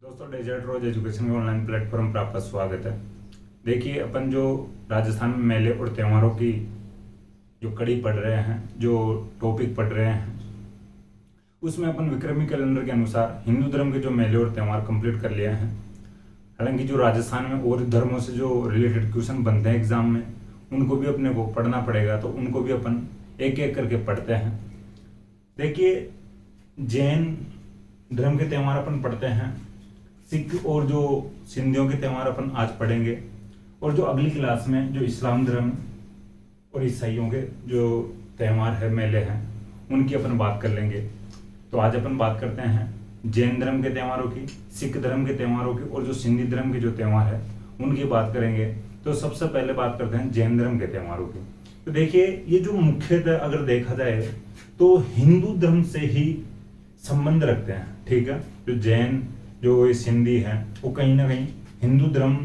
दोस्तों डेजर्ट रोज एजुकेशन के online platform पर आपका स्वागत है। देखिए अपन जो राजस्थान में मेले और त्योहारों की जो कड़ी पढ़ रहे हैं, जो टॉपिक पढ़ रहे हैं, उसमें अपन विक्रमी कैलेंडर के अनुसार हिंदू धर्म के जो मेले और त्यौहार कंप्लीट कर लिए हैं। हालांकि जो राजस्थान में और धर्मों से जो रिलेटेड क्वेश्चन बनते हैं एग्जाम में, उनको भी अपने को पढ़ना पड़ेगा, तो उनको भी अपन एक एक करके पढ़ते हैं। देखिए जैन धर्म के त्यौहार अपन पढ़ते हैं, सिख और जो सिंधियों के त्यौहार अपन आज पढ़ेंगे, और जो अगली क्लास में जो इस्लाम धर्म और ईसाइयों के जो त्यौहार है, मेले हैं, उनकी अपन बात कर लेंगे। तो आज अपन बात करते हैं जैन धर्म के त्यौहारों की, सिख धर्म के त्यौहारों की, और जो सिंधी धर्म के जो त्यौहार है उनकी बात करेंगे। तो सबसे पहले बात करते हैं जैन धर्म के त्यौहारों की। तो देखिए ये जो मुख्यतः अगर देखा जाए तो हिंदू धर्म से ही संबंध रखते हैं, ठीक है। जो जैन जो ये सिंधी हैं वो कहीं ना कहीं हिंदू धर्म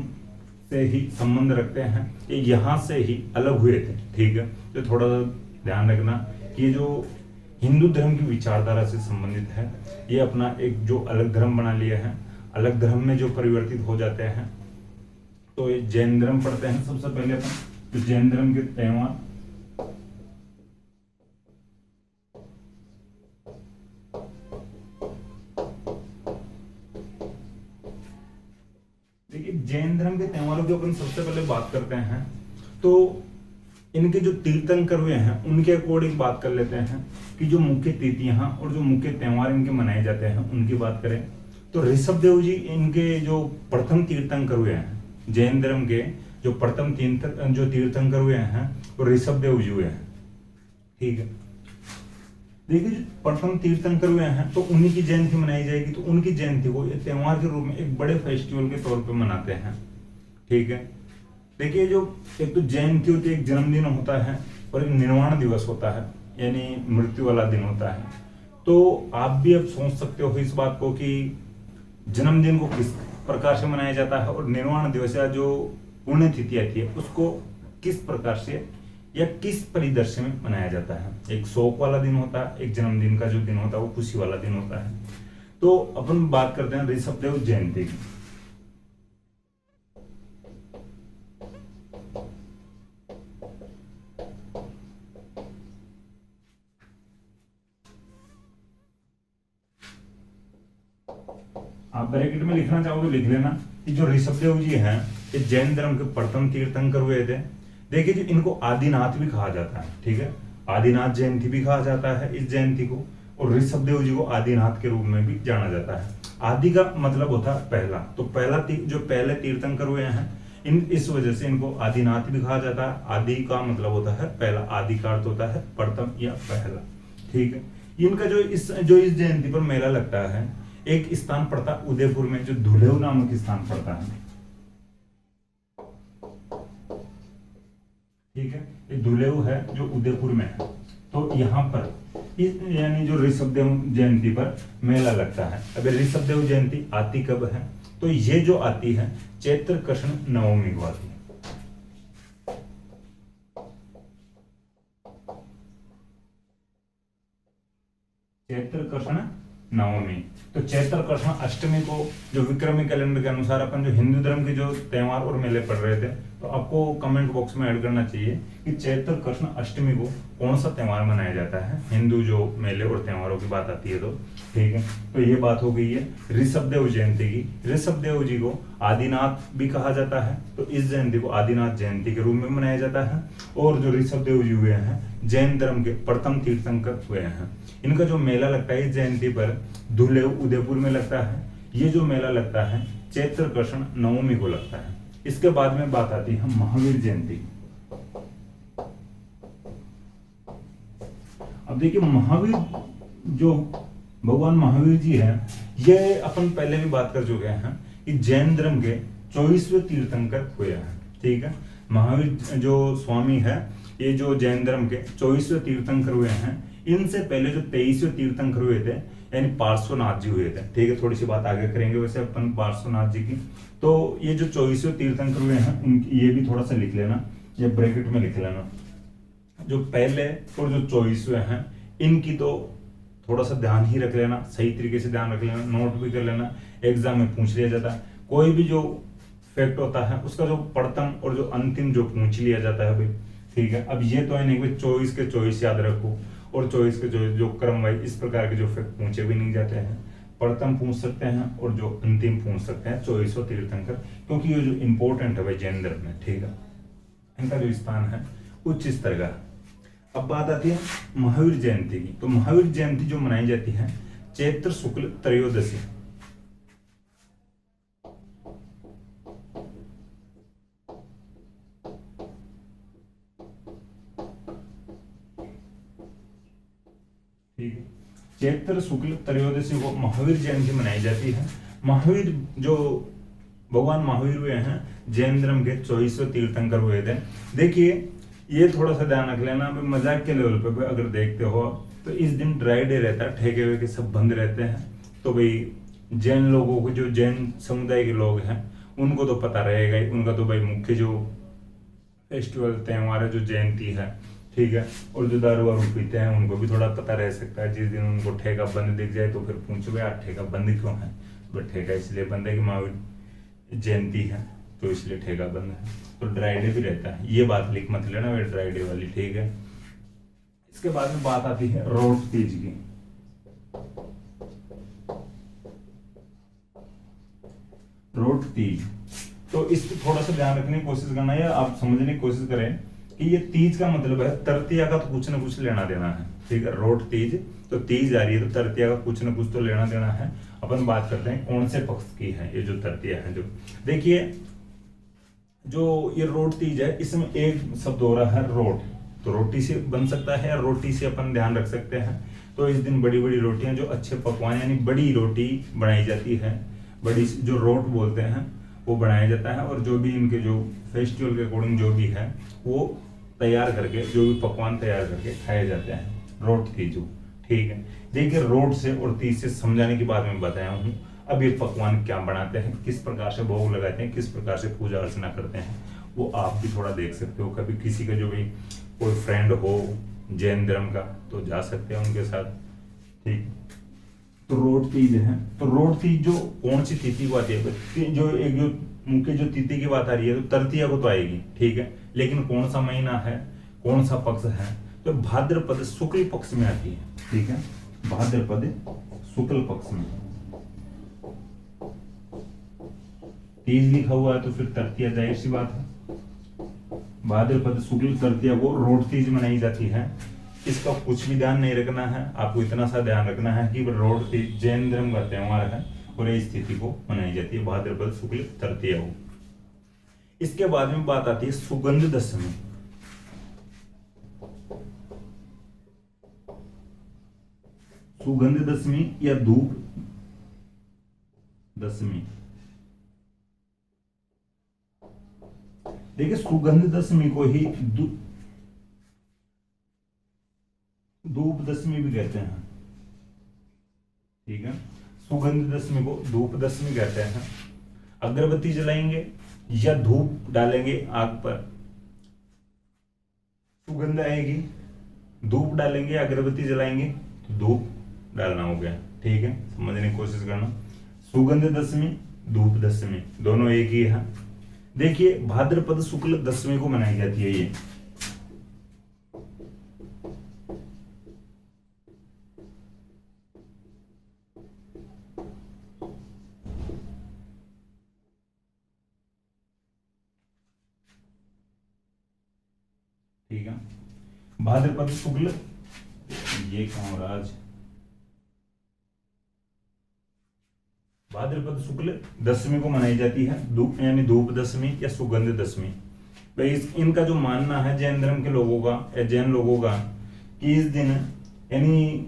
से ही संबंध रखते हैं, ये यहाँ से ही अलग हुए थे, ठीक है। तो थोड़ा ध्यान रखना कि ये जो हिंदू धर्म की विचारधारा से संबंधित है, ये अपना एक जो अलग धर्म बना लिया है, अलग धर्म में जो परिवर्तित हो जाते हैं। तो ये जैन धर्म पढ़ते हैं सबसे पहले अपन। तो जैन धर्म के त्यौहार, देखिए जैन धर्म के त्योहारों की अपन सबसे पहले बात करते हैं तो इनके जो तीर्थंकर हुए हैं उनके अकॉर्डिंग बात कर लेते हैं कि जो मुख्य तिथियां और जो मुख्य त्यौहार इनके मनाए जाते हैं उनकी बात करें तो ऋषभ देव जी इनके जो प्रथम तीर्थंकर हुए हैं जैन धर्म के, जो प्रथम जो तीर्थंकर हुए हैं वो ऋषभ देव जी हुए हैं, ठीक है। देखिए जो प्रथम तीर्थंकर हुए हैं तो उन्हीं की जयंती मनाई जाएगी, तो उनकी जयंती को एक त्यौहार के रूप में एक बड़े फेस्टिवल के तौर पे मनाते हैं, ठीक है। देखिए जो एक तो जयंती होती है, एक जन्मदिन होता है और एक निर्वाण दिवस होता है, यानी मृत्यु वाला दिन होता है। तो आप भी अब सोच सकते हो इस बात को कि जन्मदिन को किस प्रकार से मनाया जाता है और निर्वाण दिवस या जो पुण्यतिथि आती है उसको किस प्रकार से या किस परिदृश्य में मनाया जाता है। एक शोक वाला दिन होता है, एक जन्मदिन का जो दिन होता है वो खुशी वाला दिन होता है। तो अपन बात करते हैं ऋषभ देव जयंती की। आप ब्रैकेट में लिखना चाहो तो लिख लेना कि जो ऋषभ देव जी हैं ये जैन धर्म के प्रथम तीर्थंकर हुए थे। देखिए जो इनको आदिनाथ भी कहा जाता है, ठीक है। आदिनाथ जयंती भी कहा जाता है इस जयंती को, और ऋषभ देव जी को आदिनाथ के रूप में भी जाना जाता है। आदि का मतलब होता है पहला, तो जो पहले तीर्थंकर हुए हैं इस वजह से इनको आदिनाथ भी कहा जाता है। आदि का मतलब होता है पहला, आदि का अर्थ होता है प्रथम या पहला, ठीक है। इनका जो इस जयंती पर मेला लगता है, एक स्थान पड़ता है उदयपुर में, जो धुलेव नामक स्थान पड़ता है, ठीक है। ये धुलेव है जो उदयपुर में है। तो यहाँ पर यानी जो ऋषभ देव जयंती पर मेला लगता है। अब ऋषभ देव जयंती आती कब है, तो ये जो आती है चैत्र कृष्ण नवमी को आती है। चैत्र कृष्ण नवमी, तो चैत्र कृष्ण अष्टमी को जो विक्रमी कैलेंडर के अनुसार अपन जो हिंदू धर्म के जो त्यौहार और मेले पढ़ रहे थे, तो आपको कमेंट बॉक्स में ऐड करना चाहिए कि चैत्र कृष्ण अष्टमी को कौन सा त्यौहार मनाया जाता है। हिंदू जो मेले और त्योहारों की बात आती है तो, ठीक है। तो ये बात हो गई है ऋषभ देव जयंती की। ऋषभ देव जी को आदिनाथ भी कहा जाता है, तो इस जयंती को आदिनाथ जयंती के रूप में मनाया जाता है। और जो ऋषभ देव जी हुए हैं जैन धर्म के प्रथम तीर्थंकर हुए हैं, इनका जो मेला लगता है इस जयंती पर धुलेव उदयपुर में लगता है। ये जो मेला लगता है चैत्र कृष्ण नवमी को लगता है। इसके बाद में बात आती है महावीर जयंती। अब देखिए महावीर जो भगवान महावीर जी हैं, ये अपन पहले भी बात कर चुके हैं कि जैन धर्म के 24वें तीर्थंकर हुए हैं, ठीक है। महावीर जो स्वामी है ये जो जैन धर्म के 24वें तीर्थंकर हुए हैं। इनसे पहले जो 23वें तीर्थंकर हुए थे यानी पार्श्वनाथ जी हुए थे, ठीक है। थोड़ी सी बात आगे करेंगे वैसे अपन पार्श्वनाथ जी की। तो ये जो 24वें तीर्थंकर हुए हैं उनकी ये भी थोड़ा सा लिख लेना, ये ब्रैकेट में लिख लेना। जो पहले और जो 24वें हैं इनकी तो थोड़ा सा ध्यान ही रख लेना, सही तरीके से ध्यान रख लेना, नोट भी कर लेना, एग्जाम में पूछ लिया जाता है। कोई भी जो फैक्ट होता है उसका जो प्रथम और जो अंतिम जो पूछ लिया जाता है भाई, ठीक है। अब ये तो है नहीं भाई 24 के 24 याद रखो और 24 के 24 जो क्रम वाइज इस प्रकार के जो फैक्ट पूछे भी नहीं जाते हैं। प्रथम पूछ सकते हैं और जो अंतिम पूछ सकते हैं 2400 तीर्थंकर, क्योंकि ये जो इंपॉर्टेंट है भाई जैन धर्म में, ठीक है, इनका जो स्थान है उच्च स्तर का। अब बात आती है महावीर जयंती की। तो महावीर जयंती जो मनाई जाती है चैत्र शुक्ल त्रयोदशी, ठीक है, चैत्र शुक्ल त्रयोदशी को महावीर जयंती मनाई जाती है। महावीर जो भगवान महावीर हुए हैं जैन धर्म के 2400 तीर्थंकर हुए थे। देखिए ये थोड़ा सा ध्यान रख लेना, मजाक के लेवल पे अगर देखते हो तो इस दिन ड्राई डे रहता है, ठेके वेके सब बंद रहते हैं। तो भाई जैन लोगों को, जो जैन समुदाय के लोग हैं उनको तो पता रहेगा ही, उनका तो भाई मुख्य जो फेस्टिवल त्योहार है जो जयंती है, ठीक है। और जो दारू वारू पीते हैं उनको भी थोड़ा पता रह सकता है, जिस दिन उनको ठेका बंद दिख जाए तो फिर पूछो यार ठेका बंद क्यों है। बट ठेका इसलिए बंद है कि महावीर जयंती है तो इसलिए ठेका बंद है। तो ड्राई डे भी रहता है, ये बात लिख मत लेना वे ड्राई डे वाली, ठीक है। इसके बाद में बात आती है रोट तीज की। रोट तीज, तो इसको थोड़ा सा ध्यान रखने की कोशिश करना या आप समझने की कोशिश करें कि ये तीज का मतलब है तृतीया का तो कुछ ना कुछ लेना देना है, ठीक है। रोट तीज, तो तीज आ रही है तो तृतीया का कुछ ना कुछ तो लेना देना है। अपन बात करते हैं कौन से पक्ष की है ये जो तृतीया है। जो देखिए जो ये रोट तीज है इसमें एक शब्द हो रहा है रोट, तो रोटी से बन सकता है या रोटी से अपन ध्यान रख सकते हैं। तो इस दिन बड़ी बड़ी रोटियां, जो अच्छे पकवान यानी बड़ी रोटी बनाई जाती है, बड़ी जो रोट बोलते हैं वो बनाया जाता है। और जो भी इनके जो फेस्टिवल के अकॉर्डिंग जो भी है वो तैयार करके, जो भी पकवान तैयार करके खाए जाते हैं। रोट तीज, ठीक है। देखिए रोट से और तीज से समझाने की बात मैं बताया हूँ। अब ये पकवान क्या बनाते हैं, किस प्रकार से भोग लगाते हैं, किस प्रकार से पूजा अर्चना करते हैं, वो आप भी थोड़ा देख सकते हो। कभी किसी का जो भी कोई फ्रेंड हो जैन धर्म का तो जा सकते हैं उनके साथ, ठीक। तो रोट तीज है, तो रोट तीज जो कौन सी तिथि को आती है, जो एक जो मुख्य जो तिथि की बात आ रही है तो तृतीया को तो आएगी, ठीक है। लेकिन कौन सा महीना है, कौन सा पक्ष है, तो भाद्रपद शुक्ल पक्ष में आती है, ठीक है। भाद्रपद शुक्ल पक्ष में तीज लिखा हुआ है तो फिर तृतीया जाहिर सी बात है। भाद्रपद शुक्ल तृतीया को रोट तीज मनाई जाती है। इसका कुछ भी ध्यान नहीं रखना है, आपको इतना सा ध्यान रखना है कि रोट तीज जैन धर्म का त्योहार है और इस तिथि को मनाई जाती है भाद्रपद शुक्ल तृतीया को। इसके बाद में बात आती है सुगंध दशमी। सुगंध दशमी या धूप दशमी। देखिए सुगंध दशमी को ही धूप दशमी भी कहते हैं, ठीक है। सुगंध दशमी को धूप दशमी कहते हैं। अगरबत्ती जलाएंगे या धूप डालेंगे आग पर, सुगंध आएगी, धूप डालेंगे अगरबत्ती जलाएंगे तो धूप डालना हो गया, ठीक है। समझने की कोशिश करना, सुगंध दशमी धूप दशमी दोनों एक ही है। देखिए भाद्रपद शुक्ल दशमी को मनाई जाती है ये, ठीक है। भाद्रपद शुक्ल, ये कहाँ हो रहा आज, भाद्रपद शुक्ल दशमी को मनाई जाती है, धूप यानी धूप दशमी या सुगंध दशमी। भाई इनका जो मानना है जैन धर्म के लोगों का या जैन लोगों का कि इस दिन यानी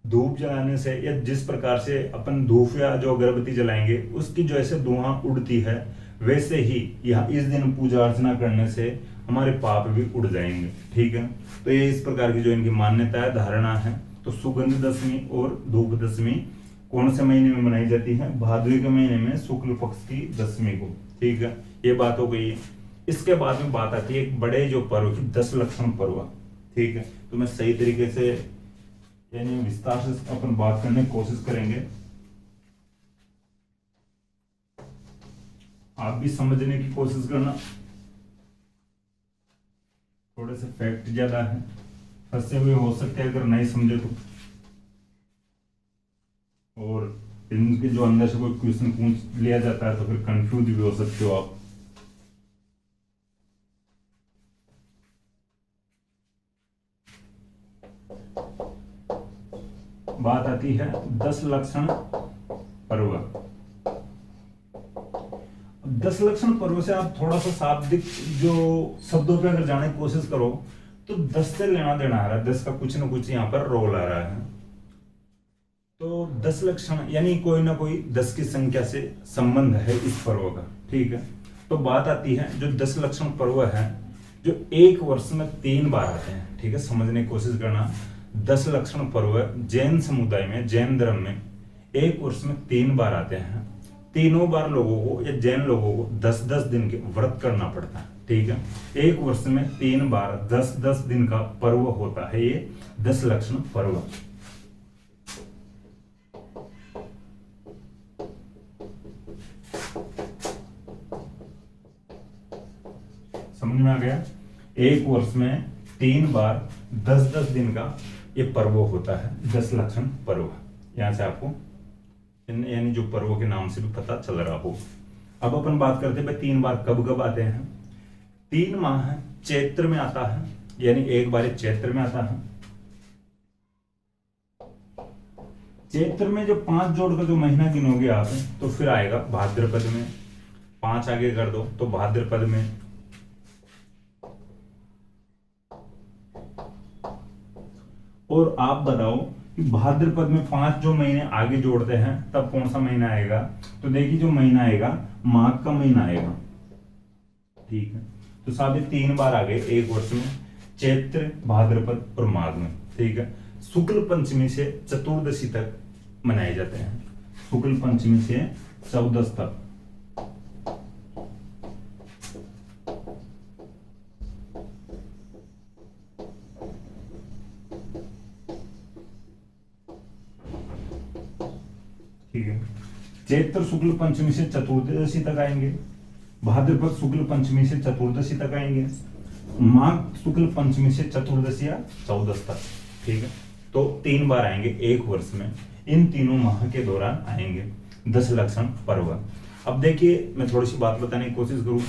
धूप जलाने से या जिस प्रकार से अपन धूप या जो अगरबत्ती जलाएंगे उसकी जो ऐसे धुआं उड़ती है, वैसे ही यह इस दिन पूजा अर्चना करने से हमारे पाप भी उड़ जाएंगे, ठीक है। तो ये इस प्रकार की जो इनकी मान्यता है, धारणा है। तो सुगंध दशमी और धूप दशमी कौन से महीने में मनाई जाती है, भाद्रपद के महीने में शुक्ल पक्ष की दशमी को, ठीक है। ये बात हो गई। इसके बाद में बात आती है एक बड़े जो पर्व की 10 लक्षण पर्व, ठीक है। तो मैं सही तरीके से यानी विस्तार से अपन बात करने की कोशिश करेंगे। आप भी समझने की कोशिश करना। थोड़े से फैक्ट ज्यादा है, फंसे हुए हो सकते हैं अगर नहीं समझे तो। और इनके जो अंदर से कोई क्वेश्चन पूछ लिया जाता है तो फिर कंफ्यूज भी हो सकते हो आप। बात आती है 10 लक्षण पर्व। 10 लक्षण पर्व से आप थोड़ा सा शाब्दिक जो शब्दों पे अगर जाने की कोशिश करो तो 10 से लेना देना आ रहा है, 10 का कुछ ना कुछ यहाँ पर रोल आ रहा है। तो 10 लक्षण यानी कोई ना कोई 10 की संख्या से संबंध है इस पर्व का, ठीक है। तो बात आती है जो 10 लक्षण पर्व है जो एक वर्ष में 3 बार आते हैं, ठीक है। समझने की कोशिश करना। 10 लक्षण पर्व जैन समुदाय में, जैन धर्म में एक वर्ष में 3 बार आते हैं। तीनों बार लोगों को या जैन लोगों को 10-10 दिन के व्रत करना पड़ता है, ठीक है। एक वर्ष में 3 बार 10-10 दिन का पर्व होता है ये 10 लक्षण पर्व। समझ में आ गया। एक वर्ष में 3 बार 10-10 दिन का ये पर्व होता है 10 लक्षण पर्व। यहां से आपको यानी जो पर्व के नाम से भी पता चल रहा हो। अब अपन बात करते हैं भाई 3 बार कब कब आते हैं। 3 माह चैत्र में आता है, यानी एक बार चैत्र में आता है। चैत्र में जो 5 जोड़ का जो महीना गिनोगे आप तो फिर आएगा भाद्रपद में। 5 आगे कर दो तो भाद्रपद में। और आप बताओ कि भाद्रपद में 5 जो महीने आगे जोड़ते हैं तब कौन सा महीना आएगा। तो देखिए जो महीना आएगा माघ का महीना आएगा, ठीक है। तो सारे 3 बार आ गए एक वर्ष में, चैत्र, भाद्रपद और माघ में, ठीक है। शुक्ल पंचमी से चतुर्दशी तक मनाए जाते हैं। शुक्ल पंचमी से 14 तक। ठीक है। चैत्र शुक्ल पंचमी से चतुर्दशी तक आएंगे, भाद्रपद शुक्ल पंचमी से चतुर्दशी तक आएंगे, माघ शुक्ल पंचमी से चतुर्दशी या 14 तक, ठीक है। तो 3 बार आएंगे एक वर्ष में, इन तीनों माह के दौरान आएंगे 10 लक्षण पर्व। अब देखिए मैं थोड़ी सी बात बताने की कोशिश करूं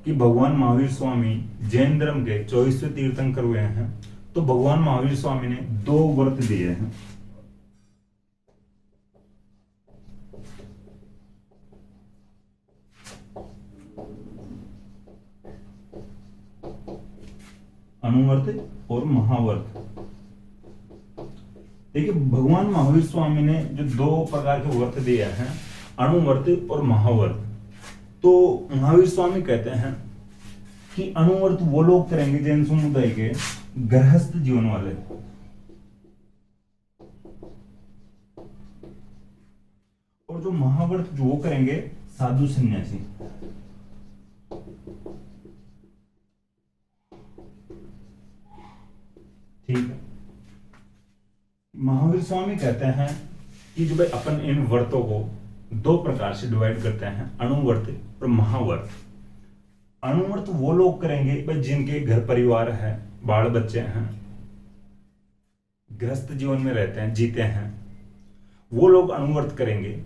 कि भगवान महावीर स्वामी जैन धर्म के 24वें तीर्थंकर हुए हैं। तो भगवान महावीर स्वामी ने 2 व्रत दिए हैं। अनुव्रत और महाव्रत। देखिए भगवान महावीर स्वामी ने जो 2 प्रकार के व्रत दिए हैं, अनुव्रत और महाव्रत। तो महावीर स्वामी कहते हैं कि अनुव्रत वो लोग करेंगे जैन समुदाय के गृहस्थ जीवन वाले, और जो महाव्रत जो वो करेंगे साधु सन्यासी। ठीक है। महावीर स्वामी कहते हैं कि जो भाई अपन इन व्रतों को 2 प्रकार से डिवाइड करते हैं, अनुव्रत और महाव्रत। अनुव्रत वो लोग करेंगे भाई जिनके घर परिवार है, बाल बच्चे हैं, गृहस्थ जीवन में रहते हैं, जीते हैं, वो लोग अनुव्रत करेंगे।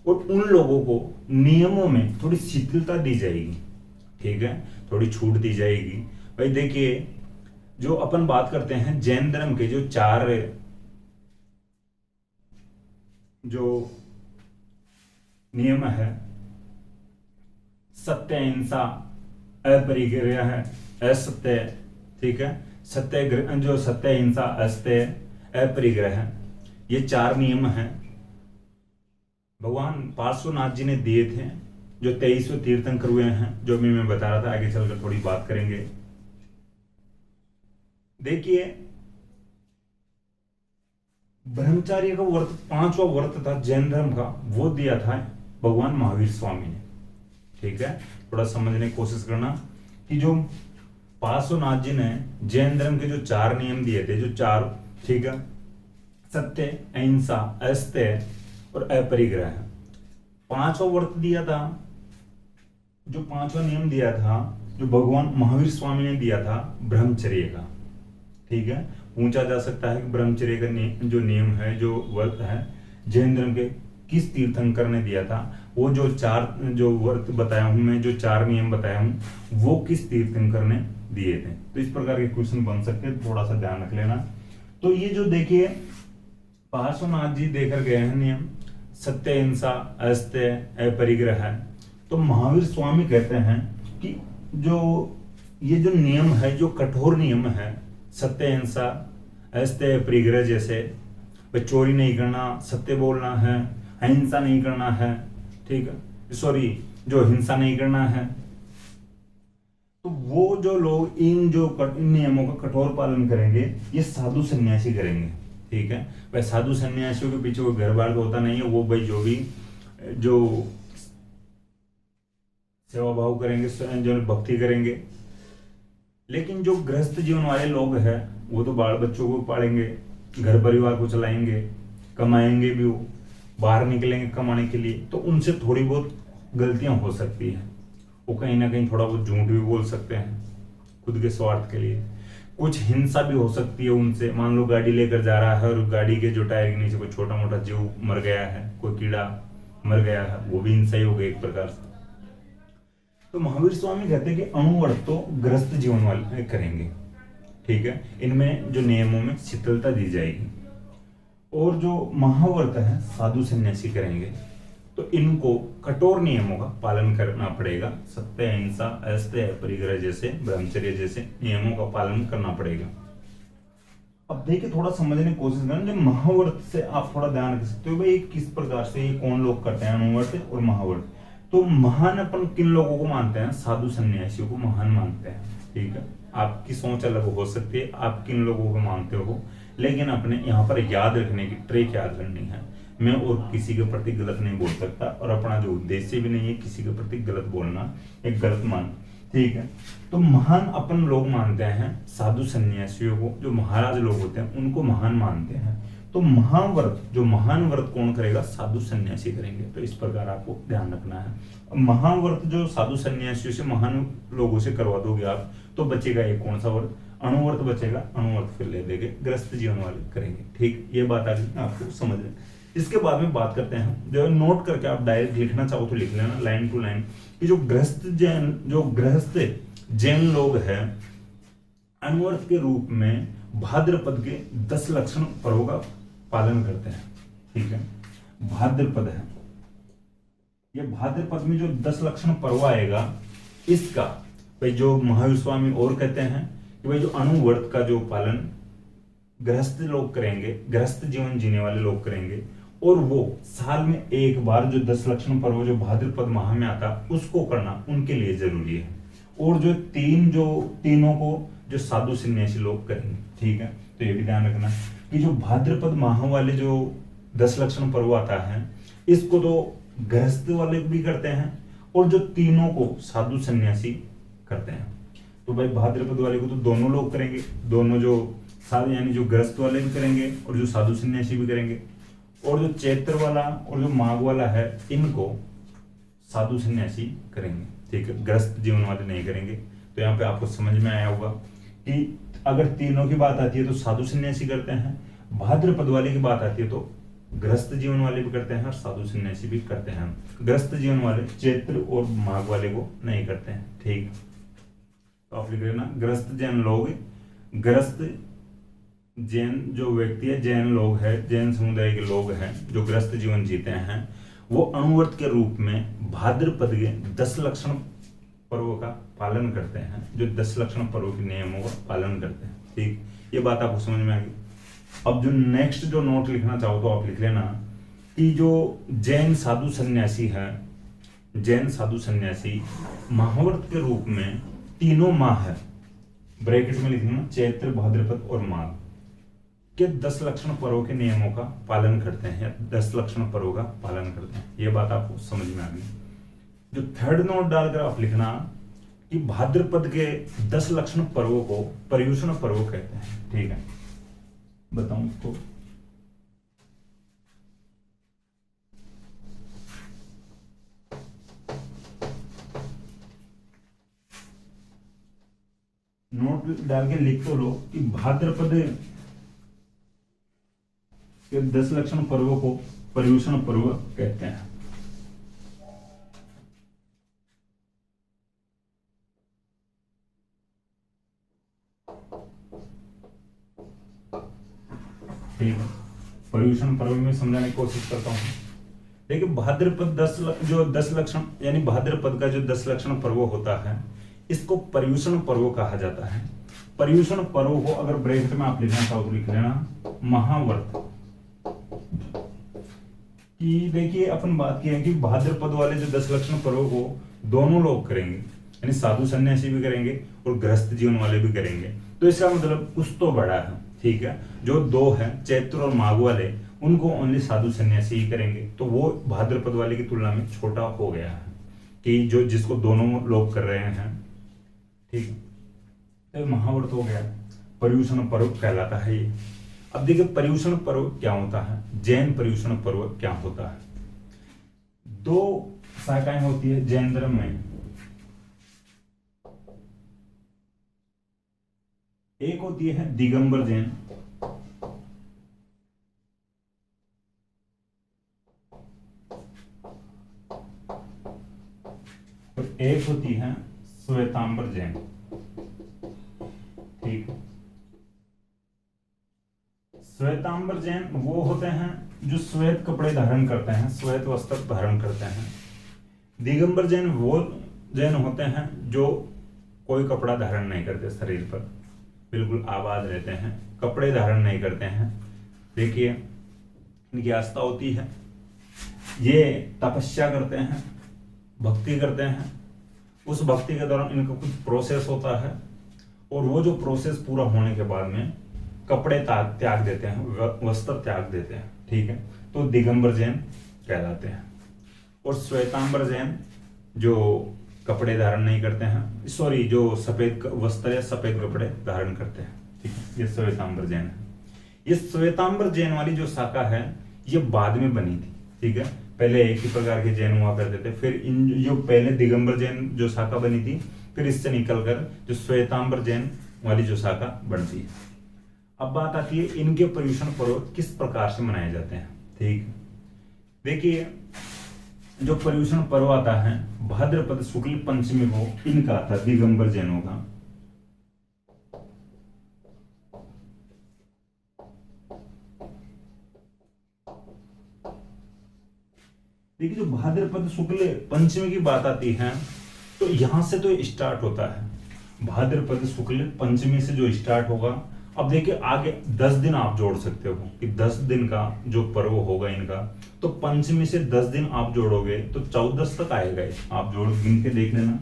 और उन लोगों को नियमों में थोड़ी शिथिलता दी जाएगी, ठीक है, थोड़ी छूट दी जाएगी। भाई देखिए जो अपन बात करते हैं जैन धर्म के जो 4 जो नियम है, सत्य, अहिंसा, अपरिग्रह है, असत्य, ठीक है, सत्य जो सत्य, अहिंसा, असत्य, अपरिग्रह, ये 4 नियम हैं। भगवान पार्श्वनाथ जी ने दिए थे, जो 23वें तीर्थंकर हुए हैं, जो भी मैं बता रहा था, आगे चलकर थोड़ी बात करेंगे। देखिए ब्रह्मचार्य का व्रत 5वां व्रत था जैन धर्म का, वो दिया था भगवान महावीर स्वामी ने, ठीक है। थोड़ा समझने की कोशिश करना कि जो पार्श्वनाथ जी ने जैन धर्म के जो 4 नियम दिए थे, जो 4, ठीक है, सत्य, अहिंसा, अस्तेय और अपरिग्रह। पांचवा व्रत दिया था, जो पांचवा नियम दिया था, जो भगवान महावीर स्वामी ने दिया था ब्रह्मचर्य का। ठीक है, पूछा जा सकता है कि ब्रह्मचर्य का जो नियम है, जो व्रत है, जैन धर्म के किस तीर्थंकर ने दिया था? वो जो चार जो व्रत बताया हूं मैं, जो चार नियम बताया हूं, वो किस तीर्थंकर ने दिए थे? तो इस प्रकार के क्वेश्चन बन सकते हैं, थोड़ा सा ध्यान रख लेना। तो ये जो देखिए पार्श्वनाथ जी देकर गए हैं नियम, सत्य, अहिंसा, अस्तेय, अपरिग्रह है। तो महावीर स्वामी कहते हैं कि जो ये जो नियम है, जो कठोर नियम है, सत्य, अहिंसा, अस्तेय, अपरिग्रह, जैसे भाई चोरी नहीं करना, सत्य बोलना है, अहिंसा नहीं करना है, ठीक है, सॉरी, जो हिंसा नहीं करना है, तो वो जो लोग इन नियमों का कठोर पालन करेंगे, ये साधु सन्यासी करेंगे। ठीक है, भाई साधु सन्यासियों के पीछे कोई घर बार तो होता नहीं है, वो भाई जो भी जो सेवा भाव करेंगे, जो भक्ति करेंगे। लेकिन जो गृहस्थ जीवन वाले लोग हैं, वो तो बाल बच्चों को पालेंगे, घर परिवार को चलाएंगे, कमाएंगे भी, वो बाहर निकलेंगे कमाने के लिए, तो उनसे थोड़ी बहुत गलतियां हो सकती हैं। वो कहीं ना कहीं थोड़ा बहुत झूठ भी बोल सकते हैं खुद के स्वार्थ के लिए, कुछ हिंसा भी हो सकती है उनसे। मान लो गाड़ी लेकर जा रहा है और गाड़ी के जो टायर के नीचे कोई छोटा मोटा जीव मर गया है, कोई कीड़ा मर गया है, वो भी हिंसा ही हो गई एक प्रकार से। तो महावीर स्वामी कहते हैं कि अणुव्रत तो गृहस्थ जीवन वाले करेंगे। ठीक है, इनमें जो नियमों में शिथिलता दी जाएगी। और जो महाव्रत है साधु सन्यासी करेंगे, तो इनको कठोर नियमों का पालन करना पड़ेगा। सत्य, अहिंसा, अस्तेय, अपरिग्रह जैसे, ब्रह्मचर्य जैसे नियमों का पालन करना पड़ेगा। अब देखिए, थोड़ा समझने की कोशिश करें। जो महाव्रत से आप थोड़ा ध्यान रख सकते हो भाई, किस प्रकार से ये कौन लोग करते हैं अणुव्रत और महाव्रत। तो महान अपन किन लोगों को मानते हैं? साधु सन्यासियों को महान मानते हैं। ठीक है, आपकी सोच अलग हो सकती है, आप किन लोगों को मानते हो, लेकिन अपने यहाँ पर याद रखने की ट्रिक याद करनी है। मैं और किसी के प्रति गलत नहीं बोल सकता, और अपना जो उद्देश्य भी नहीं है किसी के प्रति गलत बोलना, एक गलत मान। ठीक है, तो महान अपन लोग मानते हैं साधु सन्यासियों को, जो महाराज लोग होते हैं उनको महान मानते हैं। तो महाव्रत, जो महान व्रत कौन करेगा? साधु सन्यासी करेंगे। तो इस प्रकार आपको ध्यान रखना है। महाव्रत जो साधु सन्यासियों से, महान लोगों से करवा दोगे आप, तो बचेगा एक कौन सा व्रत? अणुव्रत बचेगा। अणुव्रत फिर ले देंगे, गृहस्थ जीवन वाले करेंगे। ठीक, ये बात आ गई आपको समझ में। इसके बाद में बात करते हैं, जो नोट करके आप डायरेक्ट लिखना चाहो तो लिख लेना लाइन टू लाइन, कि जो गृहस्थ जैन लोग हैं, अणुव्रत के रूप में भाद्रपद के 10 लक्षण पर्वों का पालन करते हैं। ठीक है, भाद्रपद है, ये भाद्रपद में जो 10 लक्षण पर्व आएगा, इसका भाई जो महावीर स्वामी और कहते हैं कि भाई जो अणुव्रत का जो पालन गृहस्थ लोग करेंगे, गृहस्थ जीवन जीने वाले लोग करेंगे, और वो साल में एक बार जो 10 लक्षण पर्व जो भाद्रपद माह में आता, उसको करना उनके लिए जरूरी है। और जो तीनों को जो साधु सन्यासी लोग करेंगे। ठीक है, तो ये भी ध्यान रखना कि जो भाद्रपद माह वाले जो 10 लक्षण पर्व आता है, इसको तो गृहस्थ वाले भी करते हैं, और जो तीनों को साधु सन्यासी करते हैं। तो भाई भाद्रपद वाले को तो दोनों लोग करेंगे, दोनों जो साधु यानी जो गृहस्थ वाले भी करेंगे और जो साधु सन्यासी भी करेंगे। और जो चैत्र वाला और जो माघ वाला है, इनको साधु सन्यासी करेंगे। ठीक है, गृहस्थ जीवन वाले नहीं करेंगे। तो यहाँ पे आपको समझ में आया होगा कि अगर तीनों की बात आती है तो साधु सन्यासी करते हैं, भाद्रपद वाले की बात आती है तो गृहस्थ जीवन वाले भी करते हैं और साधु सन्यासी भी करते हैं। गृहस्थ जीवन वाले चैत्र और माघ वाले को नहीं करते हैं। ठीक, तो आप लिख लेना, गृहस्थ जैन लोग, गृहस्थ जैन जो व्यक्ति है, जैन लोग है, जैन समुदाय के लोग हैं जो गृहस्थ जीवन जीते हैं, वो अणुव्रत के रूप में भाद्रपद के 10 लक्षण पर्वों का पालन करते हैं, जो 10 लक्षण पर्वों के नियमों का पालन करते हैं। ठीक, ये बात आपको समझ में आ गई। अब जो नेक्स्ट जो नोट लिखना चाहो तो आप लिख लेना कि जो जैन साधु सन्यासी है, जैन साधु सन्यासी महाव्रत के रूप में तीनों माह है, ब्रैकेट में लिखना, चैत्र, भाद्रपद और माघ के 10 लक्षण पर्वों के नियमों का पालन करते हैं, 10 लक्षण पर्वों का पालन करते हैं। ये बात आपको समझ में आ गई। जो थर्ड नोट डालकर आप लिखना कि भाद्रपद के 10 लक्षण पर्वों को पर्युषण पर्व कहते हैं। ठीक है, बताऊं इसको, नोट डाल के लिख तो लो कि भाद्रपद के 10 लक्षण पर्वों को पर्यूषण पर्व कहते हैं। ठीक है, पर्यूषण पर्व में समझाने की कोशिश करता हूं। देखिए भाद्रपद 10 लक्षण यानी भाद्रपद का जो 10 लक्षण पर्व होता है इसको पर्यूषण पर्व कहा जाता है। पर्यूषण पर्व को अगर ब्रैकेट में आप लिखना चाहो तो लिख लेना महाव्रत। कि देखिए अपन बात की है कि भाद्रपद वाले जो 10 लक्षण पर्व को दोनों लोग करेंगे, यानी साधु सन्यासी भी करेंगे और गृहस्थ जीवन वाले भी करेंगे। तो इसका मतलब कुछ तो बड़ा है, ठीक है। जो दो है चैत्र और माघ वाले उनको ओनली साधु सन्यासी ही करेंगे, तो वो भाद्रपद वाले की तुलना में छोटा हो गया है कि जो जिसको दोनों लोग कर रहे हैं, ठीक है। तो महाव्रत हो गया, पर्यूषण पर्व कहलाता है ये। अब देखिए पर्यूषण पर्व क्या होता है, जैन पर्यूषण पर्व क्या होता है। दो शाखाएं होती है जैन धर्म में। एक होती है दिगंबर जैन, और एक होती है श्वेतांबर जैन, ठीक है। श्वेतांबर जैन वो होते हैं जो श्वेत कपड़े धारण करते हैं, श्वेत वस्त्र धारण करते हैं। दिगंबर जैन वो जैन होते हैं जो कोई कपड़ा धारण नहीं करते, शरीर पर बिल्कुल आबाद रहते हैं, कपड़े धारण नहीं करते हैं। देखिए इनकी आस्था होती है, ये तपस्या करते हैं, भक्ति करते हैं। उस भक्ति के दौरान इनका कुछ प्रोसेस होता है और वो जो प्रोसेस पूरा होने के बाद में कपड़े त्याग देते हैं, वस्त्र त्याग देते हैं, ठीक है। तो दिगंबर जैन कहलाते हैं। और श्वेतांबर जैन जो कपड़े धारण नहीं करते हैं, सॉरी जो सफेद वस्त्र या सफेद कपड़े धारण करते हैं, ठीक है, ये श्वेतांबर जैन है। ये श्वेतांबर जैन वाली जो शाखा है ये बाद में बनी थी, ठीक है। पहले एक ही प्रकार के जैन हुआ करते थे, फिर इन जो पहले दिगंबर जैन जो शाखा बनी थी फिर इससे निकलकर जो श्वेतांबर जैन वाली जो शाखा बनती है। अब बात आती है इनके पर्यूषण पर्व किस प्रकार से मनाए जाते हैं, ठीक है। देखिए जो पर्यूषण पर्व आता है भाद्रपद शुक्ल पंचमी को इनका आता है, दिगंबर जैनों का। देखिए जो भाद्रपद शुक्ल पंचमी की बात आती है तो यहां से तो स्टार्ट होता है। भाद्रपद शुक्ल पंचमी से जो स्टार्ट होगा, अब देखिए आगे 10 दिन आप जोड़ सकते हो कि 10 दिन का जो पर्व होगा इनका, तो पंचमी से 10 दिन आप जोड़ोगे तो 14 तक आएगा। आप जोड़ गिन के देख लेना,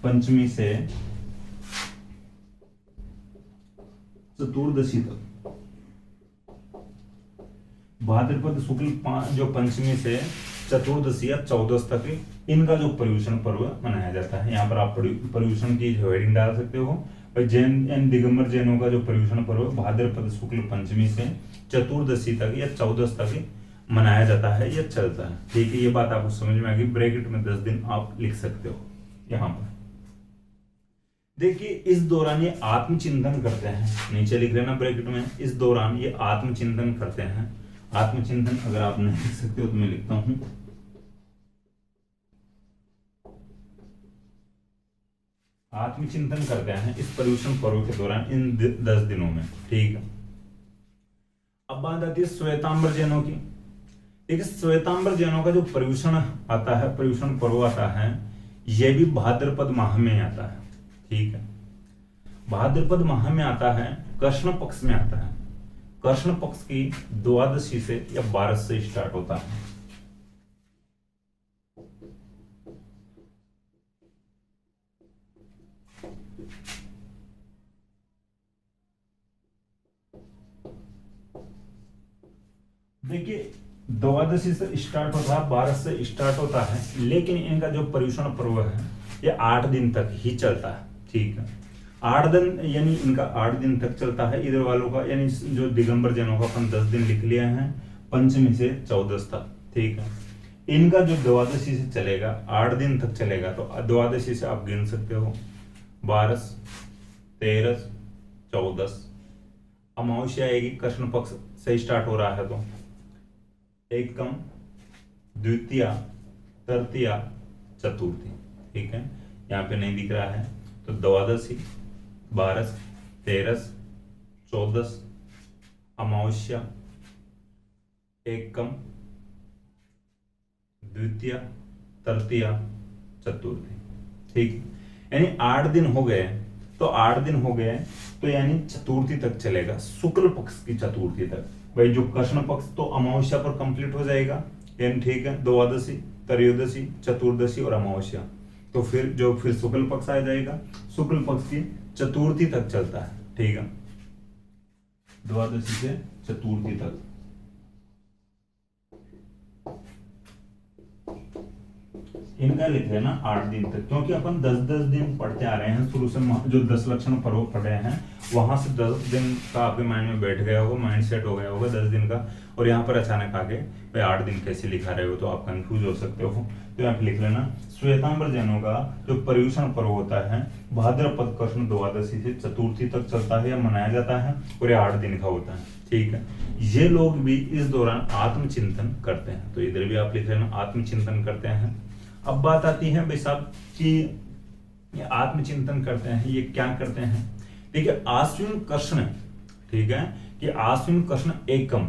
पंचमी से चतुर्दशी तक, भाद्रपद शुक्ल जो पंचमी से चतुर्दशी या 14 तक इनका जो पर्यूषण पर्व मनाया जाता है। यहाँ पर आप पर्यूषण की हेडिंग डाल सकते हो भाई, जैन एंड दिगंबर जैनों का जो पर्यूषण पर्व भाद्रपद शुक्ल पंचमी से चतुर्दशी तक या 14 तक मनाया जाता है या चलता है, ठीक है। ये बात आपको समझ में आ गई। ब्रैकेट में 10 दिन आप लिख सकते हो यहाँ पर। देखिए इस दौरान ये आत्मचिंतन करते हैं, नीचे लिख लेना ब्रैकेट में, इस दौरान ये आत्मचिंतन करते हैं। आत्मचिंतन अगर आप नहीं लिख सकते हो तो मैं लिखता हूं, आत्मचिंतन करते हैं इस पर्यूषण पर्व के दौरान इन 10 दिनों में, ठीक है। अब बात आती है श्वेतांबर जैनों की। देखिए श्वेतांबर जैनों का जो पर्यूषण आता है, पर्यूषण पर्व आता है, यह भी भाद्रपद माह में आता है, ठीक है। भाद्रपद माह में आता है, कृष्ण पक्ष में आता है। कृष्ण पक्ष की द्वादशी से या 12 से स्टार्ट होता है। देखिए द्वादशी से स्टार्ट होता है, 12 से स्टार्ट होता है, लेकिन इनका जो पर्यूषण पर्व है ये 8 दिन तक ही चलता है, ठीक है। 8 दिन यानी इनका 8 दिन तक चलता है इधर वालों का, यानी जो दिगंबर जैनों का अपन 10 दिन लिख लिया है, पंचमी से 14 तक, ठीक है। इनका जो द्वादशी से चलेगा 8 दिन तक चलेगा, तो द्वादशी से आप गिन सकते हो 12, 13, 14। अमावस्या आएगी, कृष्ण पक्ष से स्टार्ट हो रहा है तो एकम, द्वितीया, तृतीया, चतुर्थी। ठीक है, यहाँ पे नहीं दिख रहा है तो द्वादशी, 12, 13, 14, अमावस्या, एकम, द्वितीया, तृतीया, चतुर्थी। ठीक, यानी 8 दिन हो गए। तो 8 दिन हो गए तो यानी चतुर्थी तक चलेगा, शुक्ल पक्ष की चतुर्थी तक। भाई जो कृष्ण पक्ष तो अमावस्या पर कंप्लीट हो जाएगा, यानी ठीक है, द्वादशी, त्रयोदशी, चतुर्दशी और अमावस्या। तो फिर शुक्ल पक्ष आ जाएगा, शुक्ल पक्ष की चतुर्थी तक चलता है। ठीक है, द्वादशी से चतुर्थी तक। इनका लिख लेना 8 दिन तक, क्योंकि अपन 10-10 दिन पढ़ते आ रहे हैं शुरू से। जो 10 लक्षण पर्व पढ़ रहे हैं वहां से 10 दिन का आपके माइंड में बैठ गया होगा, माइंड सेट हो गया होगा 10 दिन का। और यहाँ पर अचानक आके भाई 8 दिन कैसे लिखा रहे हो, तो आप कंफ्यूज हो सकते हो। तो यहाँ पे लिख लेना, श्वेतांबर जैनों का जो पर्युषण पर्व होता है भाद्रपद कृष्ण द्वादशी से चतुर्थी तक चलता है या मनाया जाता है, और ये 8 दिन का होता है। ठीक है, ये लोग भी इस दौरान आत्मचिंतन करते हैं। तो इधर भी आप लिख लेना, आत्मचिंतन करते हैं। अब बात आती है भाई साहब कि ये आत्मचिंतन करते हैं, ये क्या करते हैं। देखिए, आश्विन कृष्ण, ठीक है, कि आश्विन कृष्ण एकम,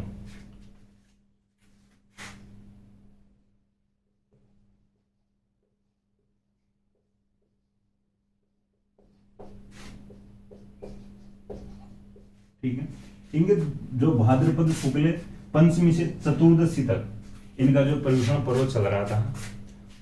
ठीक है, इनके जो भाद्रपद शुक्ल पंचमी से चतुर्दशी तक इनका जो पर्युषण पर्व चल रहा था।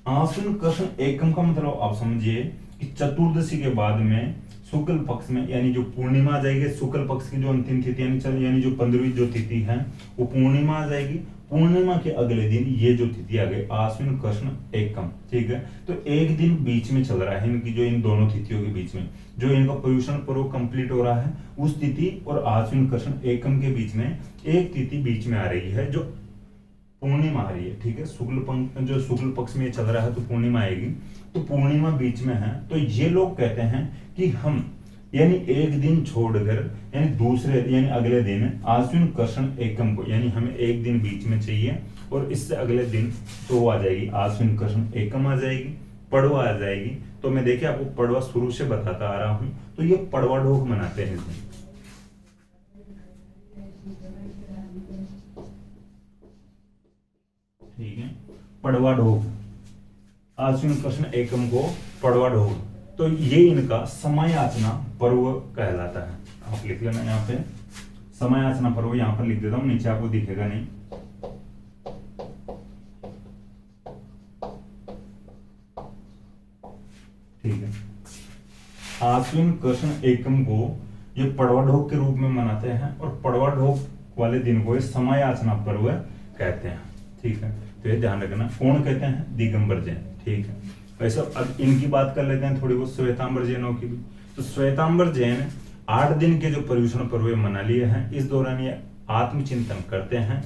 आश्विन कृष्ण एकम का मतलब आप समझिए कि चतुर्दशी के बाद में शुक्ल पक्ष में, यानी जो पूर्णिमा आ जाएगी, शुक्ल पक्ष की जो अंतिम तिथि यानी जो 15वीं जो तिथि है वो पूर्णिमा आ जाएगी। पूर्णिमा के अगले दिन ये जो तिथि आ गई आश्विन कृष्ण एकम। ठीक है, तो एक दिन बीच में चल रहा है इनकी, जो इन दोनों तिथियों के बीच में जो इनका पर्युषण पर्व कंप्लीट हो रहा है, उस तिथि और आश्विन कृष्ण एकम के बीच में एक तिथि बीच में आ रही है जो पूर्णिमा आ रही है। ठीक है, जो शुक्ल पक्ष में चल रहा है तो पूर्णिमा आएगी, तो पूर्णिमा बीच में है। तो ये लोग कहते हैं कि हम यानी एक दिन छोड़कर यानी दूसरे यानी अगले दिन आश्विन कृष्ण एकम को, यानी हमें एक दिन बीच में चाहिए, और इससे अगले दिन तो वो आ जाएगी आश्विन कृष्ण एकम आ जाएगी, पड़वा आ जाएगी। तो मैं देखिए आपको पड़वा शुरू से बताता आ रहा हूं, तो ये पड़वा ढोक मनाते हैं इसमें। ठीक है, पड़वा ढोक, आश्विन कृष्ण एकम को पड़वा ढोक, तो ये इनका समयाचना पर्व कहलाता है। आप लिख लेना यहाँ पे समयाचना पर्व, यहाँ पर लिख देता हूं, नीचे आपको दिखेगा नहीं। ठीक है, आश्विन कृष्ण एकम को ये पड़वा ढोक के रूप में मनाते हैं, और पड़वा ढोक वाले दिन को ये समयाचना पर्व कहते हैं। ठीक है, तो ये ध्यान रखना, कौन कहते हैं, दिगंबर जैन। ठीक है, वैसे अब इनकी बात कर लेते हैं थोड़ी बहुत श्वेतांबर जैनों की भी। तो श्वेतांबर जैन 8 दिन के जो पर्युषण पर्व मना लिए हैं, इस दौरान ये आत्मचिंतन करते हैं।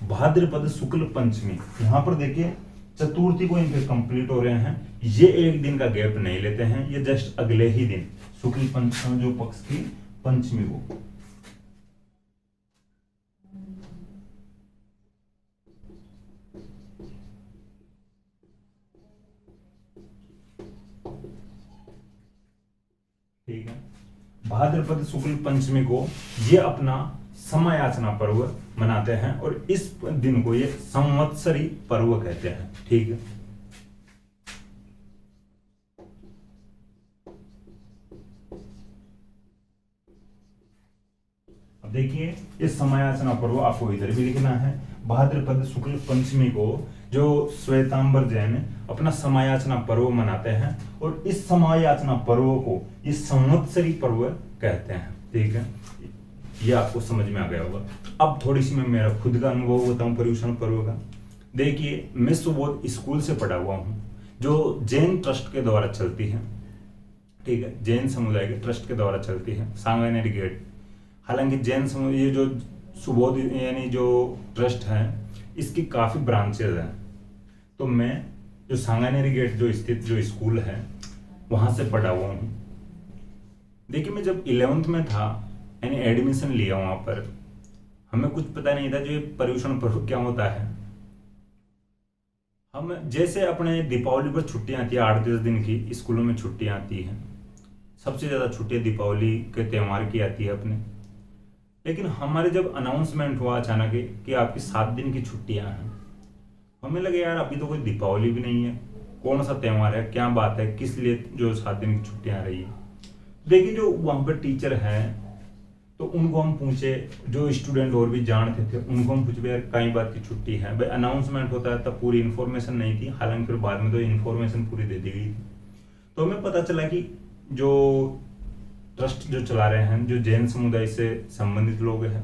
भाद्रपद शुक्ल पंचमी, यहाँ पर देखिए चतुर्थी को इनके कंप्लीट हो रहे हैं, ये एक दिन का गैप नहीं लेते हैं, ये जस्ट अगले ही दिन शुक्ल पंचमी जो पक्ष की पंचमी को। ठीक है, भाद्रपद शुक्ल पंचमी को ये अपना समयाचना पर्व मनाते हैं, और इस दिन को ये संवत्सरी पर्व कहते हैं। ठीक है, अब देखिए ये समयाचना पर्व आपको इधर भी लिखना है। भाद्रपद शुक्ल पंचमी को जो श्वेतांबर जैन अपना समयाचना पर्व मनाते हैं, और इस समयाचना पर्व को ये संवत्सरी पर्व कहते हैं। ठीक है, ये आपको समझ में आ गया होगा। अब थोड़ी सी मैं मेरा खुद का अनुभव बताऊं पर्युषण पर्व का। देखिए, मैं सुबोध स्कूल से पढ़ा हुआ हूँ, जो जैन ट्रस्ट के द्वारा चलती है। ठीक है, जैन समुदाय के ट्रस्ट के द्वारा चलती है, सांगानेरी गेट। हालांकि जैन समुदाय ये जो सुबोध यानी जो ट्रस्ट है, इसकी काफी ब्रांचेज हैं। तो मैं जो सांगानेरी गेट जो स्थित जो स्कूल है वहां से पढ़ा हुआ हूँ। देखिए, मैं जब 11th में था यानी एडमिशन लिया वहां पर, हमें कुछ पता नहीं था जो ये पर्यूषण पर्व क्या होता है। हम जैसे अपने दीपावली पर छुट्टियां आती है 8-10 दिन की, स्कूलों में छुट्टियां आती हैं, सबसे ज़्यादा छुट्टियां दीपावली के त्यौहार की आती है अपने। लेकिन हमारे जब अनाउंसमेंट हुआ अचानक कि आपकी 7 दिन की छुट्टियां हैं, हमें लगे यार अभी तो कोई दीपावली भी नहीं है, कौन सा त्यौहार है, क्या बात है, किस लिए जो 7 दिन की छुट्टियां आ रही है। देखिए जो वहाँ पर टीचर हैं तो उनको हम पूछे, जो स्टूडेंट और भी जानते थे उनको हम पूछे यार कई बात की छुट्टी है भाई, अनाउंसमेंट होता है तब पूरी इन्फॉर्मेशन नहीं थी, हालांकि फिर बाद में तो इन्फॉर्मेशन पूरी दे दी गई थी। तो हमें पता चला कि जो ट्रस्ट जो चला रहे हैं, जो जैन समुदाय से संबंधित लोग हैं,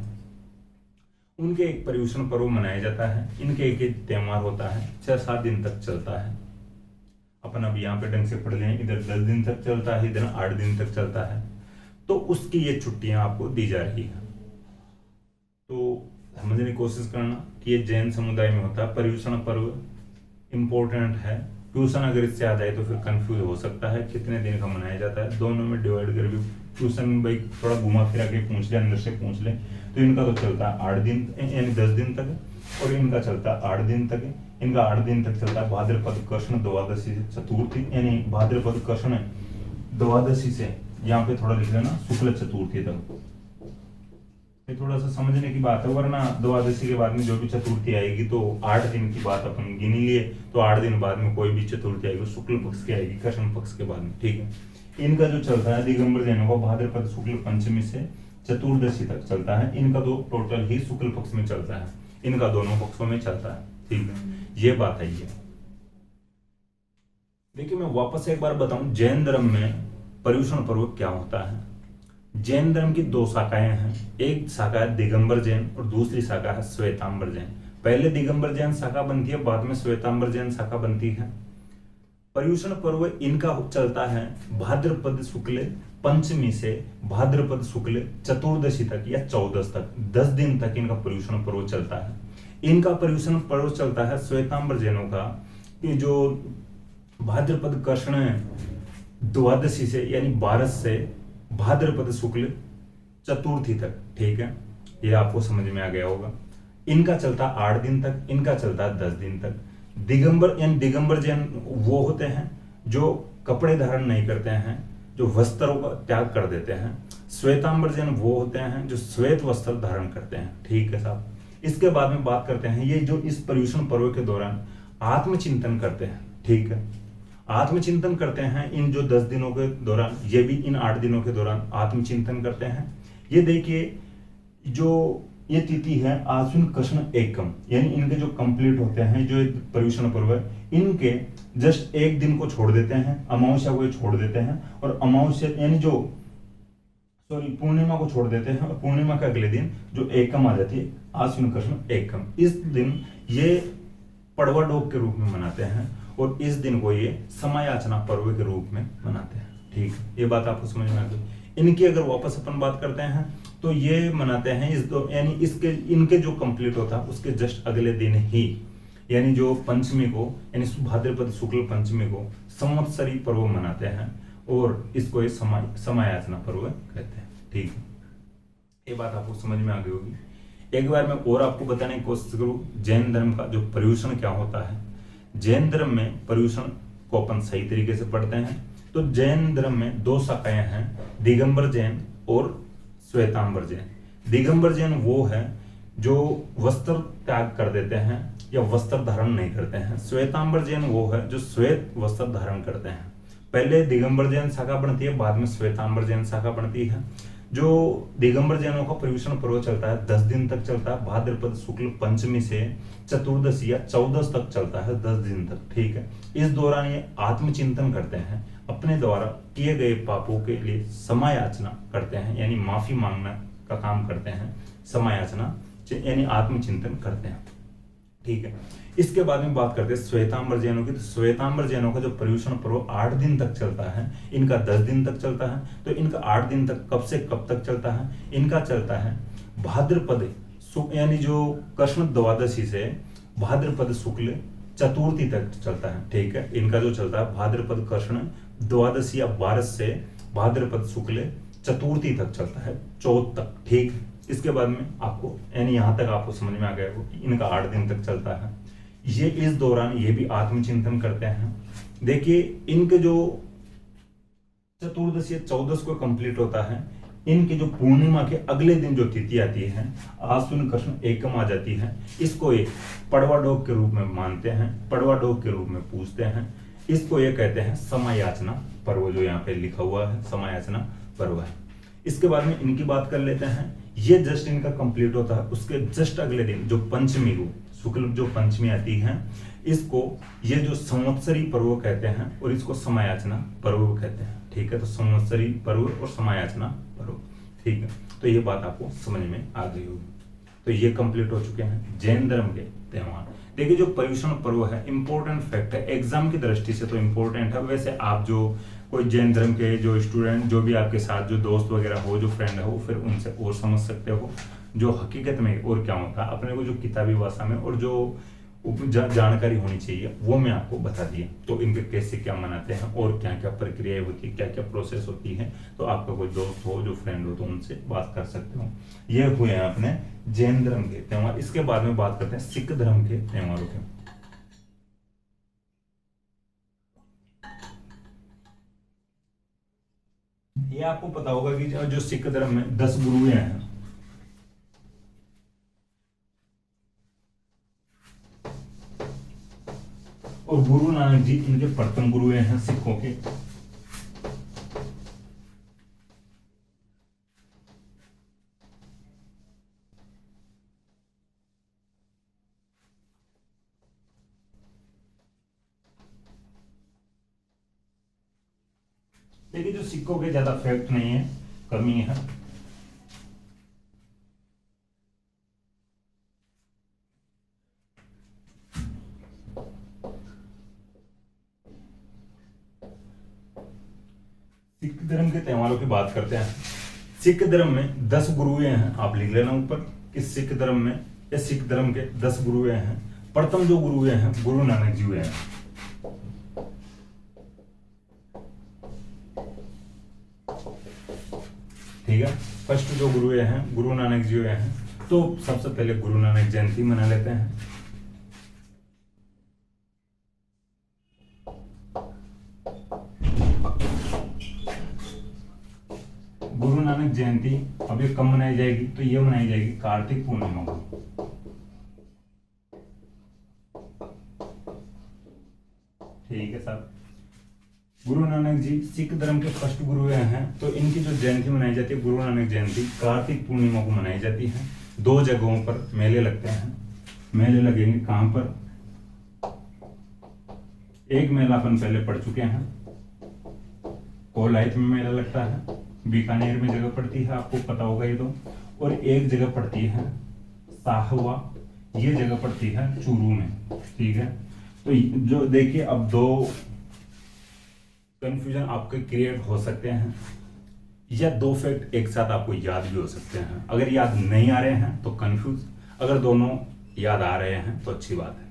उनके एक पर्यूषण पर्व मनाया जाता है, इनके एक त्यौहार होता है, 6-7 दिन तक चलता है। अपन अब यहाँ पे ढंग से पढ़ लें, इधर 10 दिन तक चलता है, इधर 8 दिन तक चलता है, तो उसकी ये छुट्टियां आपको दी जा रही है। तो समझने की कोशिश करना कि ये जैन समुदाय में होता है। पर्यूषण पर्व इंपॉर्टेंट है, ट्यूशन अगर इससे आ जाए तो फिर कंफ्यूज हो सकता है कितने दिन का मनाया जाता है, दोनों में डिवाइड कर भी ट्यूशन भाई थोड़ा घुमा फिरा के पूछ ले, अंदर से पूछ ले, तो इनका तो चलता है 8 दिन यानी 10 दिन तक, और इनका चलता है 8 दिन तक। इनका 8 दिन तक चलता है भाद्रपद कृष्ण द्वादशी से चतुर्थी, यानी भाद्रपद कृष्ण द्वादशी से, यहाँ पे थोड़ा लिख लेना, शुक्ल चतुर्थी तक। ये थोड़ा सा समझने की बात है, वरना द्वादशी के बाद में जो भी चतुर्थी आएगी तो 8 दिन की बात अपन गिनी लिए, तो 8 दिन बाद में कोई भी चतुर्थी आएगी शुक्ल पक्ष की आएगी, कृष्ण पक्ष के बाद में, ठीक है। इनका जो चलता है दिगंबर जैनों का भाद्रपद शुक्ल पंचमी से चतुर्दशी तक चलता है, इनका तो टोटल ही शुक्ल पक्ष में चलता है, इनका दोनों पक्षों में चलता है, ठीक है। ये बात है। ये देखिए मैं वापस एक बार बताऊं, जैन धर्म में पर्यूषण पर्व क्या होता है। जैन धर्म की 2 शाखाएं हैं, एक शाखा है दिगंबर जैन और दूसरी शाखा है श्वेतांबर जैन। पहले दिगंबर जैन शाखा बनती है, बाद में श्वेतांबर जैन शाखा बनती है। पर्यूषण पर्व इनका चलता है भाद्रपद शुक्ल पंचमी से भाद्रपद शुक्ल चतुर्दशी तक या 14 तक, 10 दिन तक इनका पर्यूषण पर्व चलता है। इनका पर्यूषण पर्व चलता है श्वेतांबर जैनों का कि जो भाद्रपद कृष्ण द्वादशी से यानी 12 से भाद्रपद शुक्ल चतुर्थी तक, ठीक है। ये आपको समझ में आ गया होगा। इनका चलता 8 दिन तक, इनका चलता 10 दिन तक। दिगंबर यानी दिगंबर जैन वो होते हैं जो कपड़े धारण नहीं करते हैं, जो वस्त्रों का त्याग कर देते हैं। श्वेतांबर जैन वो होते हैं जो श्वेत वस्त्र धारण करते हैं, ठीक है साहब। इसके बाद में बात करते हैं ये जो इस पर्यूषण पर्व के दौरान आत्मचिंतन करते हैं, ठीक है। आत्मचिंतन करते हैं इन जो 10 दिनों के दौरान, ये भी इन 8 दिनों के दौरान आत्मचिंतन करते हैं। ये देखिए जो ये तिथि है आश्विन कृष्ण एकम, यानी इनके जो कंप्लीट होते हैं जो पर्यूषण पर्व है, इनके जस्ट एक दिन को छोड़ देते हैं, अमावस्या को छोड़ देते हैं, और अमावस्या यानी जो पूर्णिमा को छोड़ देते हैं, और पूर्णिमा के अगले दिन जो एकम आ जाती है आश्विन कृष्ण एकम, इस दिन ये पड़वा डोब के रूप में मनाते हैं, और इस दिन को ये समायाचना पर्व के रूप में मनाते हैं, ठीक। ये बात आपको समझ में आ गई। इनकी अगर वापस अपन बात करते हैं तो ये मनाते हैं इस दो यानी इसके इनके जो कंप्लीट होता है उसके जस्ट अगले दिन ही, यानी जो पंचमी को यानी भाद्रपद शुक्ल पंचमी को संवत्सरी पर्व मनाते हैं, और इसको समायाचना पर्व कहते हैं, ठीक है। ये बात आपको समझ में आ गई होगी। एक बार मैं और आपको बताने की कोशिश करूं जैन धर्म का जो पर्यूषण क्या होता है। जैन धर्म में पर्यूषण को अपन सही तरीके से पढ़ते हैं तो जैन धर्म में 2 शाखाएं हैं, दिगंबर जैन और श्वेतांबर जैन। दिगंबर जैन वो है जो वस्त्र त्याग कर देते हैं या वस्त्र धारण नहीं करते हैं। श्वेतांबर जैन वो है जो श्वेत वस्त्र धारण करते हैं। पहले दिगंबर जैन शाखा बनती है, बाद में श्वेतांबर जैन शाखा बनती है। जो दिगंबर जैनों का पर्यूषण पर्व चलता है 10 दिन तक चलता है, भाद्रपद शुक्ल पंचमी से चतुर्दशी या 14 तक चलता है, 10 दिन तक, ठीक है। इस दौरान ये आत्मचिंतन करते हैं, अपने द्वारा किए गए पापों के लिए समायाचना करते हैं, यानी माफी मांगना का काम करते हैं, समायाचना यानी आत्मचिंतन करते हैं, ठीक है। इसके बाद में बात करते हैं श्वेतांबर जैनों की। तो श्वेतांबर जैनों का जो पर्यूषण पर्व 8 दिन तक चलता है, इनका 10 दिन तक चलता है। तो इनका 8 दिन तक कब से कब तक चलता है? इनका चलता है भाद्रपद यानी जो कृष्ण द्वादशी से भाद्रपद शुक्ल चतुर्थी तक चलता है, ठीक है। इनका जो चलता है भाद्रपद कृष्ण द्वादशी या 12 से भाद्रपद शुक्ल चतुर्थी तक चलता है, चौथ तक, ठीक। इसके बाद में आपको यानी यहां तक आपको समझ में आ गया वो इनका 8 दिन तक चलता है। ये इस दौरान ये भी आत्मचिंतन करते हैं। देखिए इनके जो चतुर्दशी 14 को कंप्लीट होता है, इनके जो पूर्णिमा के अगले दिन जो तिथि आती है आश्विन कृष्ण एकम आ जाती है, इसको एक पड़वा डोग के रूप में मानते हैं, पड़वा डोग के रूप में पूजते हैं। इसको ये कहते हैं समायाचना पर्व, जो यहाँ पे लिखा हुआ है समायाचना पर्व है। इसके बाद में इनकी बात कर लेते हैं। ये जस्ट इनका कंप्लीट होता है, उसके जस्ट अगले दिन जो पंचमी को शुक्ल जो पंचमी आती है, इसको ये जो संवत्सरी पर्व कहते हैं और इसको समायाचना पर्व कहते हैं, ठीक है। तो संवत्सरी पर्व और समायाचना पर्व, ठीक है। तो ये बात आपको समझ में आ गई होगी। तो ये कंप्लीट हो चुके हैं जैन धर्म के त्यौहार। देखिए जो पर्युषण पर्व है इंपॉर्टेंट फैक्ट है, एग्जाम की दृष्टि से तो इंपॉर्टेंट है। वैसे आप जो कोई जैन धर्म के जो स्टूडेंट जो भी आपके साथ जो दोस्त वगैरह हो, जो फ्रेंड हो, फिर उनसे और समझ सकते हो जो हकीकत में और क्या होता है। अपने को जो किताबी भाषा में और जो जानकारी होनी चाहिए वो मैं आपको बता दिया। तो इनके कैसे क्या मनाते हैं और क्या क्या प्रक्रियाएं होती है, क्या क्या प्रोसेस होती है। तो आपका कोई दोस्त हो जो फ्रेंड हो तो उनसे बात कर सकते हो। ये हुए हैं अपने जैन धर्म के त्यौहार। इसके बाद में बात करते हैं सिख धर्म के त्योहारों के। ये आपको पता होगा कि जो सिख धर्म में 10 गुरुएं हैं। और गुरु नानक जी इनके प्रथम गुरु हैं सिखों के। देखिए जो सिखों के ज्यादा फैक्ट नहीं है, कमी है। सिख धर्म के त्योहारों की बात करते हैं। सिख धर्म में 10 गुरुएं हैं, आप लिख लेना ऊपर कि सिख धर्म में या सिख धर्म के 10 गुरुएं हैं। प्रथम जो गुरुएं हैं गुरु नानक जी हैं, ठीक है। फर्स्ट जो गुरुएं हैं गुरु नानक जी हैं। तो सबसे पहले गुरु नानक जयंती मना लेते हैं। गुरु नानक जयंती अब ये कब मनाई जाएगी, तो ये मनाई जाएगी कार्तिक पूर्णिमा को, ठीक है साहब। गुरु नानक जी सिख धर्म के फर्स्ट गुरु हैं। तो इनकी जो जयंती मनाई जाती है गुरु नानक जयंती कार्तिक पूर्णिमा को मनाई जाती है। 2 जगहों पर मेले लगते हैं। मेले लगेंगे कहां पर, एक मेला अपन पहले पढ़ चुके हैं, कोलायत में मेला लगता है, बीकानेर में जगह पड़ती है, आपको पता होगा ये तो। और एक जगह पड़ती है साहवा, ये जगह पड़ती है चूरू में, ठीक है। तो जो देखिए अब 2 कंफ्यूजन आपके क्रिएट हो सकते हैं, या 2 फैक्ट एक साथ आपको याद भी हो सकते हैं। अगर याद नहीं आ रहे हैं तो कंफ्यूज, अगर दोनों याद आ रहे हैं तो अच्छी बात है।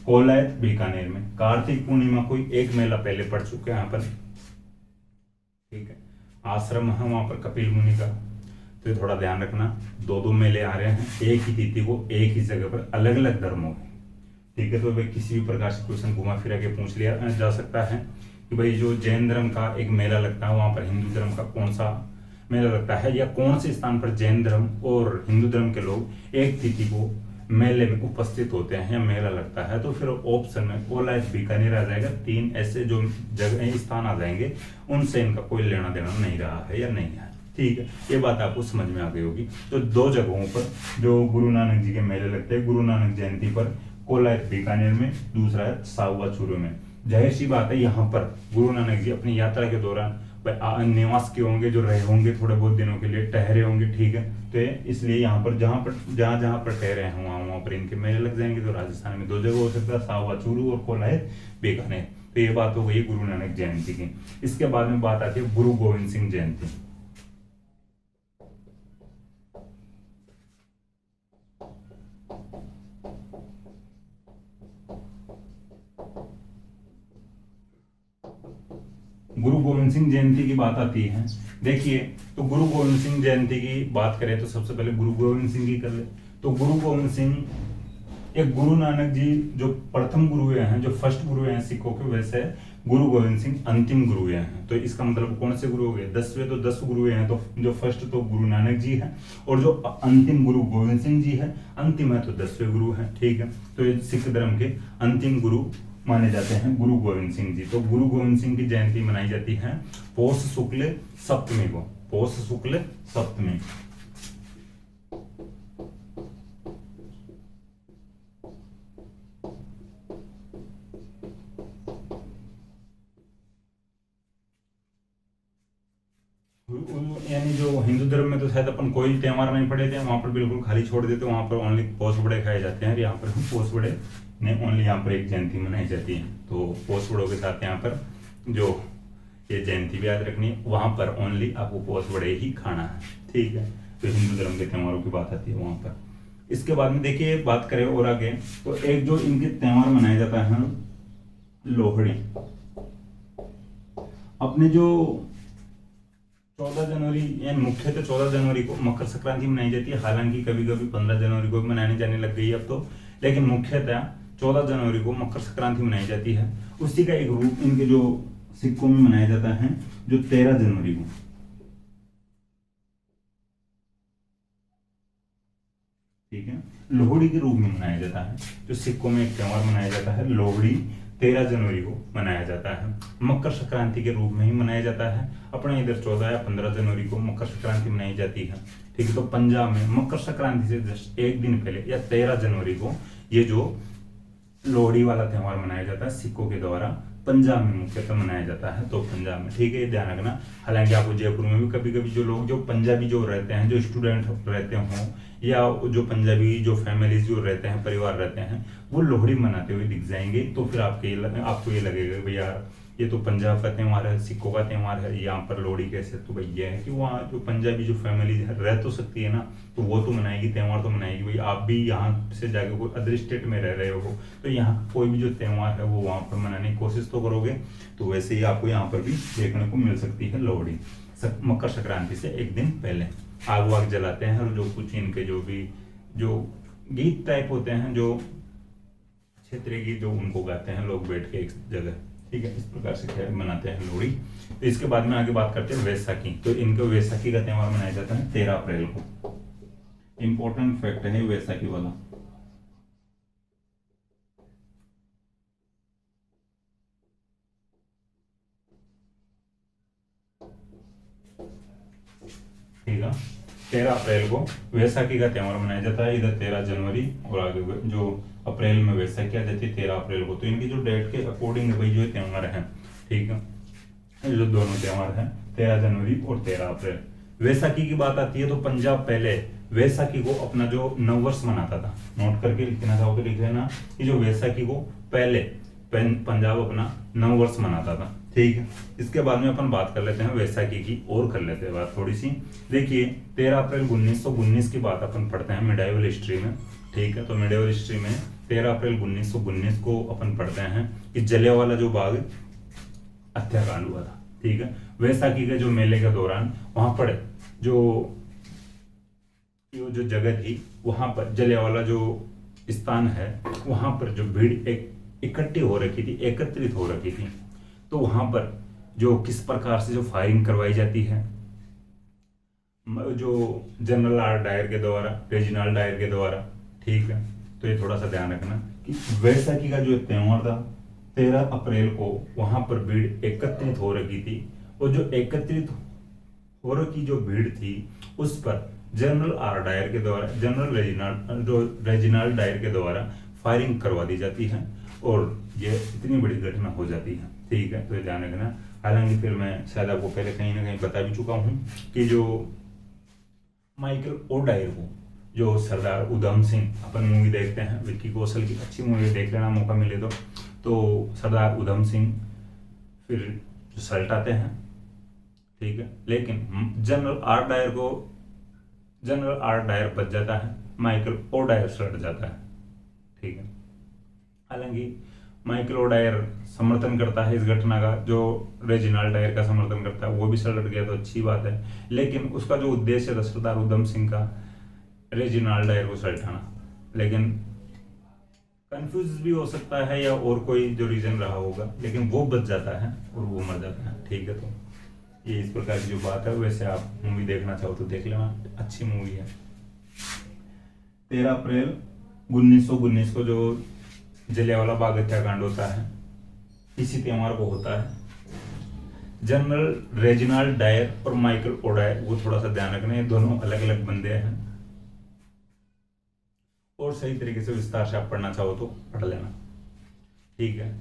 कोलायत बीकानेर में कार्तिक पूर्णिमा को एक मेला पहले पड़ चुके हैं यहाँ पर, ठीक है। आश्रम है वहां पर कपिल मुनि का। तो ये थोड़ा ध्यान रखना, 2 मेले आ रहे हैं एक ही तिथि को एक ही जगह पर अलग अलग धर्मों में, ठीक है। तो वे किसी भी प्रकार से क्वेश्चन घुमा फिरा के पूछ लिया जा सकता है कि भाई जो जैन धर्म का एक मेला लगता है वहां पर हिंदू धर्म का कौन सा मेला लगता है, या कौन से स्थान पर जैन धर्म और हिंदू धर्म के लोग एक तिथि को मेले में उपस्थित होते हैं या मेला लगता है। तो फिर ऑप्शन में कोलायत बीकानेर आ जाएगा। 3 ऐसे जो जगह स्थान आ जाएंगे, उनसे इनका कोई लेना देना नहीं रहा है या नहीं है, ठीक है। ये बात आपको समझ में आ गई होगी। तो 2 जगहों पर जो गुरु नानक जी के मेले लगते हैं, गुरु नानक जयंती पर कोलायत बीकानेर में, दूसरा है साहुआ चूरू में। जाहिर सी बात है यहाँ पर गुरु नानक जी अपनी यात्रा के दौरान निवास के होंगे, जो रहे होंगे थोड़े बहुत दिनों के लिए ठहरे होंगे, ठीक है। तो इसलिए यहाँ पर जहाँ पर ठहरे हैं वहां पर इनके मेले लग जाएंगे। तो राजस्थान में 2 जगह हो सकता है, साहुआ चूरू और कोलायत बीकानेर। तो ये बात हो गई गुरु नानक जयंती की। इसके बाद में बात आती है गुरु गोविंद सिंह जयंती। गुरु गोविंद सिंह जयंती की बात आती है, देखिए तो गुरु गोविंद सिंह जयंती की बात करें तो सबसे पहले गुरु गोविंद सिंह की कर ले। तो गुरु गोविंद सिंह एक गुरु नानक जी जो प्रथम गुरु हैं, जो फर्स्ट गुरु हैं सिखों के, वैसे गुरु गोविंद सिंह अंतिम गुरु हैं। तो इसका मतलब कौन से गुरु हो गए? 10वें, तो 10 गुरु हैं। तो जो फर्स्ट तो गुरु नानक जी हैं और जो अंतिम गुरु गोविंद सिंह जी है, अंतिम है तो 10वें गुरु हैं। ठीक है, तो ये सिख धर्म के अंतिम गुरु माने जाते हैं गुरु गोविंद सिंह जी। तो गुरु गोविंद सिंह की जयंती मनाई जाती है पौष शुक्ल सप्तमी को, पौष शुक्ल सप्तमी। यानी जो हिंदू धर्म में तो शायद अपन कोई त्योहार नहीं पढ़े थे, वहां पर बिल्कुल खाली छोड़ देते, वहां पर ओनली पोष बड़े खाए जाते हैं। यहाँ पर पोष बड़े ने ओनली यहाँ पर एक जयंती मनाई जाती है। तो पोष बड़ों के साथ यहाँ पर जो ये जयंती भी याद रखनी है, वहां पर ओनली आपको पोष बड़े ही खाना है। ठीक है, तो हिंदू धर्म के त्योहारों की बात आती है वहां पर। इसके बाद में देखिए बात करें और आगे, तो एक जो इनके त्योहार मनाया जाता है लोहड़ी। अपने जो 14 जनवरी यानी मुख्यतः 14 जनवरी को मकर संक्रांति मनाई जाती है। हालांकि कभी कभी 15 जनवरी को भी मनाने जाने लग गई है अब तो, लेकिन मुख्यतः 14 जनवरी को मकर संक्रांति मनाई जाती है। उसी का एक रूप इनके जो सिक्कों में मनाया जाता है जो 13 जनवरी को। ठीक है, लोहड़ी के रूप में मनाया जाता है। जो सिक्कों में एक त्योहार मनाया जाता है लोहड़ी, 13 जनवरी को मनाया जाता है। मकर संक्रांति के रूप में ही मनाया जाता है। अपने इधर 14 या 15 जनवरी को मकर संक्रांति मनाई जाती है। ठीक है, तो पंजाब में मकर संक्रांति से जस्ट एक दिन पहले या 13 जनवरी को ये जो लोहड़ी वाला त्योहार मनाया जाता है सिखों के द्वारा, पंजाब में मुख्यतः मनाया जाता है। तो पंजाब में, ठीक है, ध्यान रखना। हालांकि आपको जयपुर में भी कभी कभी जो लोग जो पंजाबी जो रहते हैं, जो स्टूडेंट रहते हों या जो पंजाबी जो फैमिलीज जो रहते हैं, परिवार रहते हैं, वो लोहड़ी मनाते हुए दिख जाएंगे। तो फिर आपको ये लगेगा भाई यार ये तो पंजाब का त्योहार है, सिखों का त्योहार है, यहाँ पर लोहड़ी कैसे? तो भाई ये है कि वहाँ जो पंजाबी जो फैमिली रह तो सकती है ना, तो वो तो मनाएगी, त्योहार तो मनाएगी। भाई आप भी यहाँ से जाके कोई अदर स्टेट में रह रहे हो तो यहाँ कोई भी जो त्योहार है वो वहाँ पर मनाने की कोशिश तो करोगे। तो वैसे ही आपको यहाँ पर भी देखने को मिल सकती है लोहड़ी मकर संक्रांति से एक दिन पहले। आग वाग जलाते हैं और जो कुछ इनके जो भी जो गीत टाइप होते हैं, जो क्षेत्रीय गीत जो उनको गाते हैं लोग बैठ के एक जगह। ठीक है, इस प्रकार से खैर मनाते हैं लोहड़ी। तो इसके बाद में आगे बात करते हैं वैसाखी। तो इनको वैसाखी का त्योहार मनाया जाता है 13 अप्रैल को। इंपॉर्टेंट फैक्ट है वैसाखी वाला। ठीक है, 13 अप्रैल को वैसाखी का त्योहार मनाया जाता है। इधर 13 जनवरी और आगे जो अप्रैल में वैसाखी आ जाती है 13 अप्रैल को। तो इनकी जो डेट के अकॉर्डिंग भाई जो त्योहार है, ठीक है, जो दोनों त्योहार हैं 13 जनवरी और 13 अप्रैल। वैसाखी की बात आती है तो पंजाब पहले वैसाखी को अपना जो नववर्ष मनाता था। नोट करके लिखना चाहो तो लिख लेना कि जो वैसाखी को पहले पंजाब अपना नववर्ष मनाता था। ठीक है, इसके बाद में अपन बात कर लेते हैं वैसाखी की और कर लेते हैं बात थोड़ी सी। देखिए 13 अप्रैल 1919 की बात अपन पढ़ते हैं मिडाइवल हिस्ट्री में। ठीक है, तो मिडाइवल हिस्ट्री में 13 अप्रैल 1919 को अपन पढ़ते हैं कि जलियांवाला जो बाग हत्याकांड हुआ था। ठीक है, वैसाखी के जो मेले के दौरान वहां पर जो जगह थी, वहां पर जलियांवाला जो स्थान है वहां पर जो भीड़ इकट्ठी हो रखी थी, एकत्रित हो रखी थी। तो वहां पर जो किस प्रकार से जो फायरिंग करवाई जाती है जो जनरल आर डायर के द्वारा, रेजिनाल्ड डायर के द्वारा। ठीक है, तो ये थोड़ा सा ध्यान रखना कि वैसाखी का जो त्योहार था 13 अप्रैल को वहां पर भीड़ एकत्रित हो रखी थी और जो एकत्रित हो रखी जो भीड़ थी उस पर जनरल आर डायर के द्वारा, जनरल रेजिनाल्ड डायर के द्वारा फायरिंग करवा दी जाती है और ये इतनी बड़ी घटना हो जाती है। ठीक है, तो ये ध्यान रखना। हालांकि फिर मैं शायद आपको पहले कहीं ना कहीं बता भी चुका हूं कि जो माइकल ओडायर को जो सरदार उधम सिंह, अपन मूवी देखते हैं विक्की कौशल की, अच्छी मूवी देख लेना मौका मिले तो सरदार उधम सिंह फिर सल्टाते हैं। ठीक है, लेकिन जनरल आर डायर बच जाता है, माइकल ओडायर सल्ट जाता है। ठीक है, हालांकि माइकल ओडायर समर्थन करता है इस घटना का, जो रेजिनाल्ड डायर का समर्थन करता है वो भी सलट गया तो अच्छी बात है, लेकिन उसका जो उद्देश्य था सरदार उधम सिंह का रेजिनाल्ड डायर को सल्टाना, लेकिन कंफ्यूज भी हो सकता है या और कोई जो रीजन रहा होगा, लेकिन वो बच जाता है और वो मर जाता है। ठीक है, तो ये इस प्रकार की जो बात है। वैसे आप मूवी देखना चाहो तो देख लेना, अच्छी मूवी है। 13 अप्रैल 1919 को जो जलियांवाला बाग हत्याकांड होता है, इसी त्योहार को होता है। जनरल रेजिनाल्ड डायर और माइकल ओडायर, वो थोड़ा सा ध्यान रखना, ये दोनों अलग अलग बंदे हैं, और सही तरीके से विस्तार से आप पढ़ना चाहो तो पढ़ लेना। ठीक है,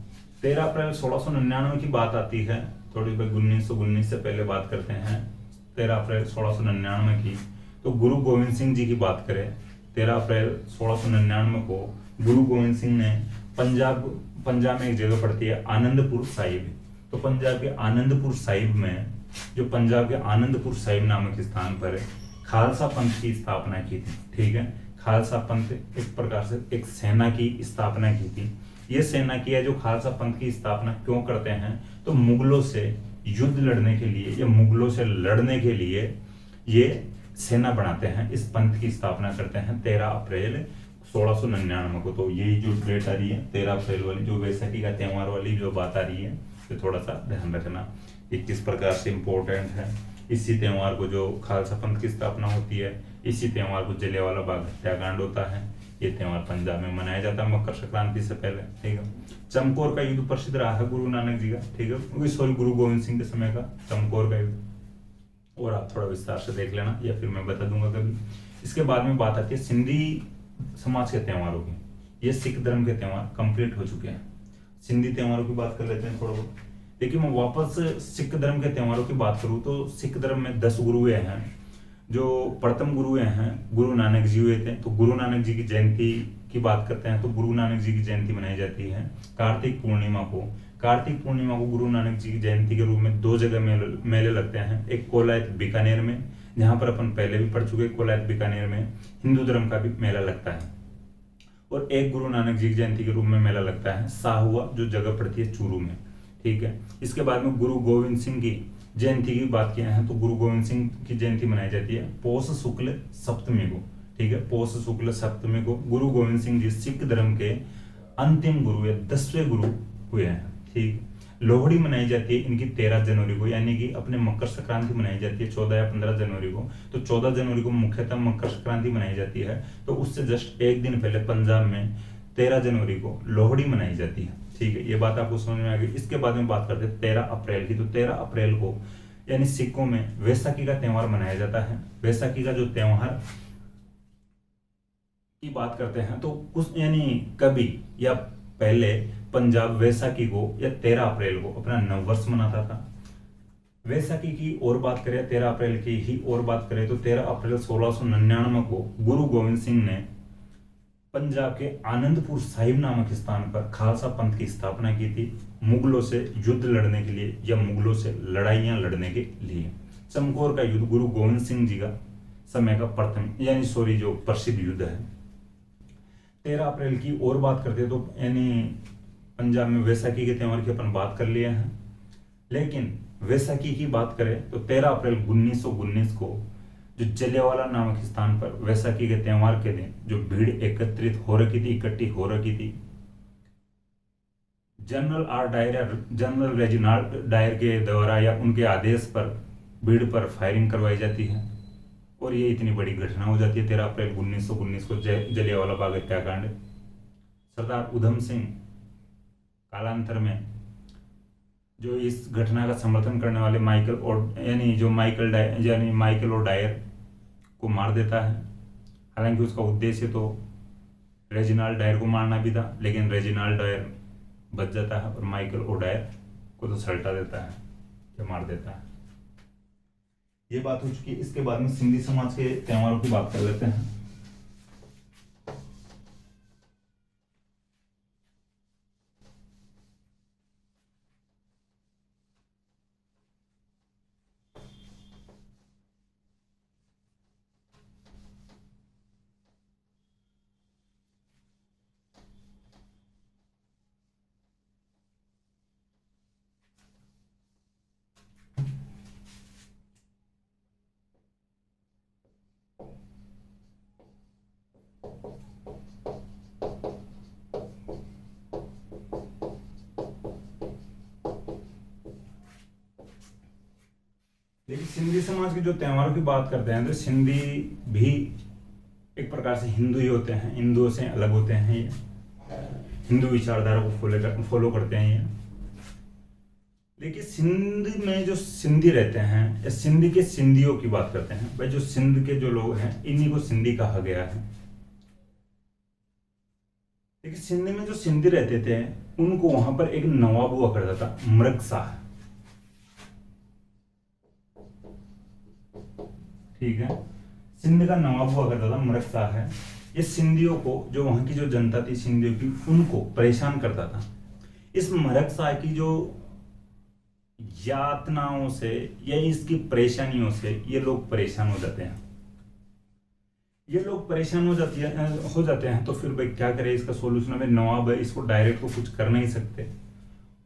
13 अप्रैल 1699 की बात आती है, थोड़ी भाई 1919 से पहले बात करते हैं। 13 अप्रैल 1699 की, तो गुरु गोविंद सिंह जी की बात करें, 13 अप्रैल 1699 को गुरु गोविंद सिंह ने पंजाब में एक जगह पड़ती है आनंदपुर साहिब, तो पंजाब के आनंदपुर साहिब में, जो पंजाब के आनंदपुर साहिब नामक स्थान पर खालसा पंथ की स्थापना की थी। ठीक है, खालसा पंथ एक प्रकार से एक सेना की स्थापना की थी। ये सेना की है जो खालसा पंथ की स्थापना क्यों करते हैं, तो मुगलों से युद्ध लड़ने के लिए या मुगलों से लड़ने के लिए ये सेना बनाते हैं, इस पंथ की स्थापना करते हैं 13 अप्रैल 1699 को। तो यही जो डेट आ रही है 13 अप्रैल वाली, जो वैसाखी का त्योहार वाली जो बात आ रही है, तो थोड़ा सा ध्यान रखना ये किस प्रकार से इम्पोर्टेंट है। इसी त्योहार को जो खालसा पंथ की स्थापना होती है, इसी त्योहार को जलियांवाला बाग हत्याकांड होता है। ये त्योहार पंजाब में मनाया जाता है मकर संक्रांति से पहले। ठीक है, चमकौर का युद्ध प्रसिद्ध रहा है गुरु नानक जी का, ठीक है, सॉरी गुरु गोविंद सिंह के समय का चमकौर का युद्ध, और आप थोड़ा विस्तार से देख लेना या फिर मैं बता दूंगा कभी। इसके बाद में बात आती है सिंधी समाज के त्योहारों की। ये सिख धर्म के त्योहार कंप्लीट हो चुके हैं, सिंधी त्योहारों की बात कर लेते हैं थोड़ा बहुत। देखिए, मैं वापस सिख धर्म के त्योहारों की बात करूँ तो सिख धर्म में 10 गुरु हुए हैं। जो प्रथम गुरु हैं गुरु नानक जी हुए थे, तो गुरु नानक जी की जयंती की बात करते हैं तो गुरु नानक जी की जयंती मनाई जाती है कार्तिक पूर्णिमा को। कार्तिक पूर्णिमा को गुरु नानक जी की जयंती के रूप में 2 जगह मेले लगते हैं, एक कोलायत बीकानेर में, जहां पर अपन पहले भी पढ़ चुके, कोलायत बीकानेर में हिंदू धर्म का भी मेला लगता है, और एक गुरु नानक जी की जयंती के रूप में मेला लगता है साहुआ, जो जगह पड़ती है चूरू में। ठीक है, इसके बाद में गुरु गोविंद सिंह की जयंती की बात किया है, तो गुरु गोविंद सिंह की जयंती मनाई जाती है पौष शुक्ल सप्तमी को। ठीक है, पौष शुक्ल सप्तमी को गुरु गोविंद सिंह जी सिख धर्म के अंतिम गुरु या 10वें गुरु हुए हैं। ठीक, लोहड़ी मनाई जाती है इनकी 13 जनवरी को, यानी कि अपने मकर संक्रांति मनाई जाती है 14 या 15 जनवरी को। तो 14 जनवरी को मुख्यतः मकर संक्रांति मनाई जाती है, तो उससे जस्ट एक दिन पहले पंजाब में 13 जनवरी को लोहड़ी मनाई जाती है। ठीक है, ये बात आपको समझ में आ गई। इसके बाद में बात करते हैं 13 अप्रैल की, तो 13 अप्रैल को यानी सिखों में वैसाखी का त्योहार मनाया जाता है। वैसाखी का जो त्योहार की बात करते हैं, तो उस यानी कभी या पहले पंजाब वैसाखी को या 13 अप्रैल को अपना नववर्ष मनाता था। वैसाखी की और बात करें, 13 अप्रैल की ही और बात करें, तो 13 अप्रैल 1699 को गुरु गोविंद सिंह ने पंजाब के आनंदपुर साहिब नामक स्थान पर खालसा पंथ की स्थापना की थी, मुगलों से युद्ध लड़ने के लिए या मुगलों से लड़ाइयां लड़ने के लिए। चमकौर का युद्ध गुरु गोविंद सिंह जी का समय का प्रथम यानी सॉरी जो प्रसिद्ध युद्ध है। 13 अप्रैल की और बात करते तो यानी पंजाब में वैसाखी के त्योहार की अपन बात कर लिए हैं, लेकिन वैसाखी की बात करें तो 13 अप्रैल 1919 को जो जलियांवाला नामक स्थान पर वैसाखी के त्योहार के दिन जो भीड़ एकत्रित हो रखी थी, इकट्ठी हो रखी थी, जनरल रेजिनाल्ड डायर के द्वारा या उनके आदेश पर भीड़ पर फायरिंग करवाई जाती है, और ये इतनी बड़ी घटना हो जाती है 13 अप्रैल 1919 को जलियांवाला बाग हत्याकांड। सरदार उधम सिंह कालांतर में जो इस घटना का समर्थन करने वाले माइकल और डायर को मार देता है। हालांकि उसका उद्देश्य तो रेजिनाल्ड डायर को मारना भी था, लेकिन रेजिनाल्ड डायर बच जाता है और माइकल ओडायर को तो सल्टा देता है या मार देता है। ये बात हो चुकी है। इसके बाद में सिंधी समाज के त्योहारों की बात कर लेते हैं। देखिए सिंधी समाज के जो त्योहारों की बात करते हैं तो सिंधी भी एक प्रकार से हिंदू ही होते हैं, हिंदुओं से अलग होते हैं ये, हिंदू विचारधारा को फॉलो करते हैं ये। देखिए सिंध में जो सिंधी रहते हैं या सिंधी के सिंधियों की बात करते हैं, भाई जो सिंध के जो लोग हैं इन्हीं को सिंधी कहा गया है। देखिए सिंध में जो सिंधी रहते थे उनको वहां पर एक नवाब हुआ करता था, मृगशाह, ठीक है, सिंध का नवाब हुआ करता था, मृगशाह है। ये सिंधियों को, जो वहां की जो जनता थी सिंधियों की, उनको परेशान करता था। इस मृगशाह की जो यातनाओं से या इसकी परेशानियों से ये लोग परेशान हो जाते हैं। ये लोग परेशान हो जाते हैं तो फिर भाई क्या करें, इसका सोल्यूशन है, नवाब है, इसको डायरेक्ट तो कुछ कर नहीं सकते,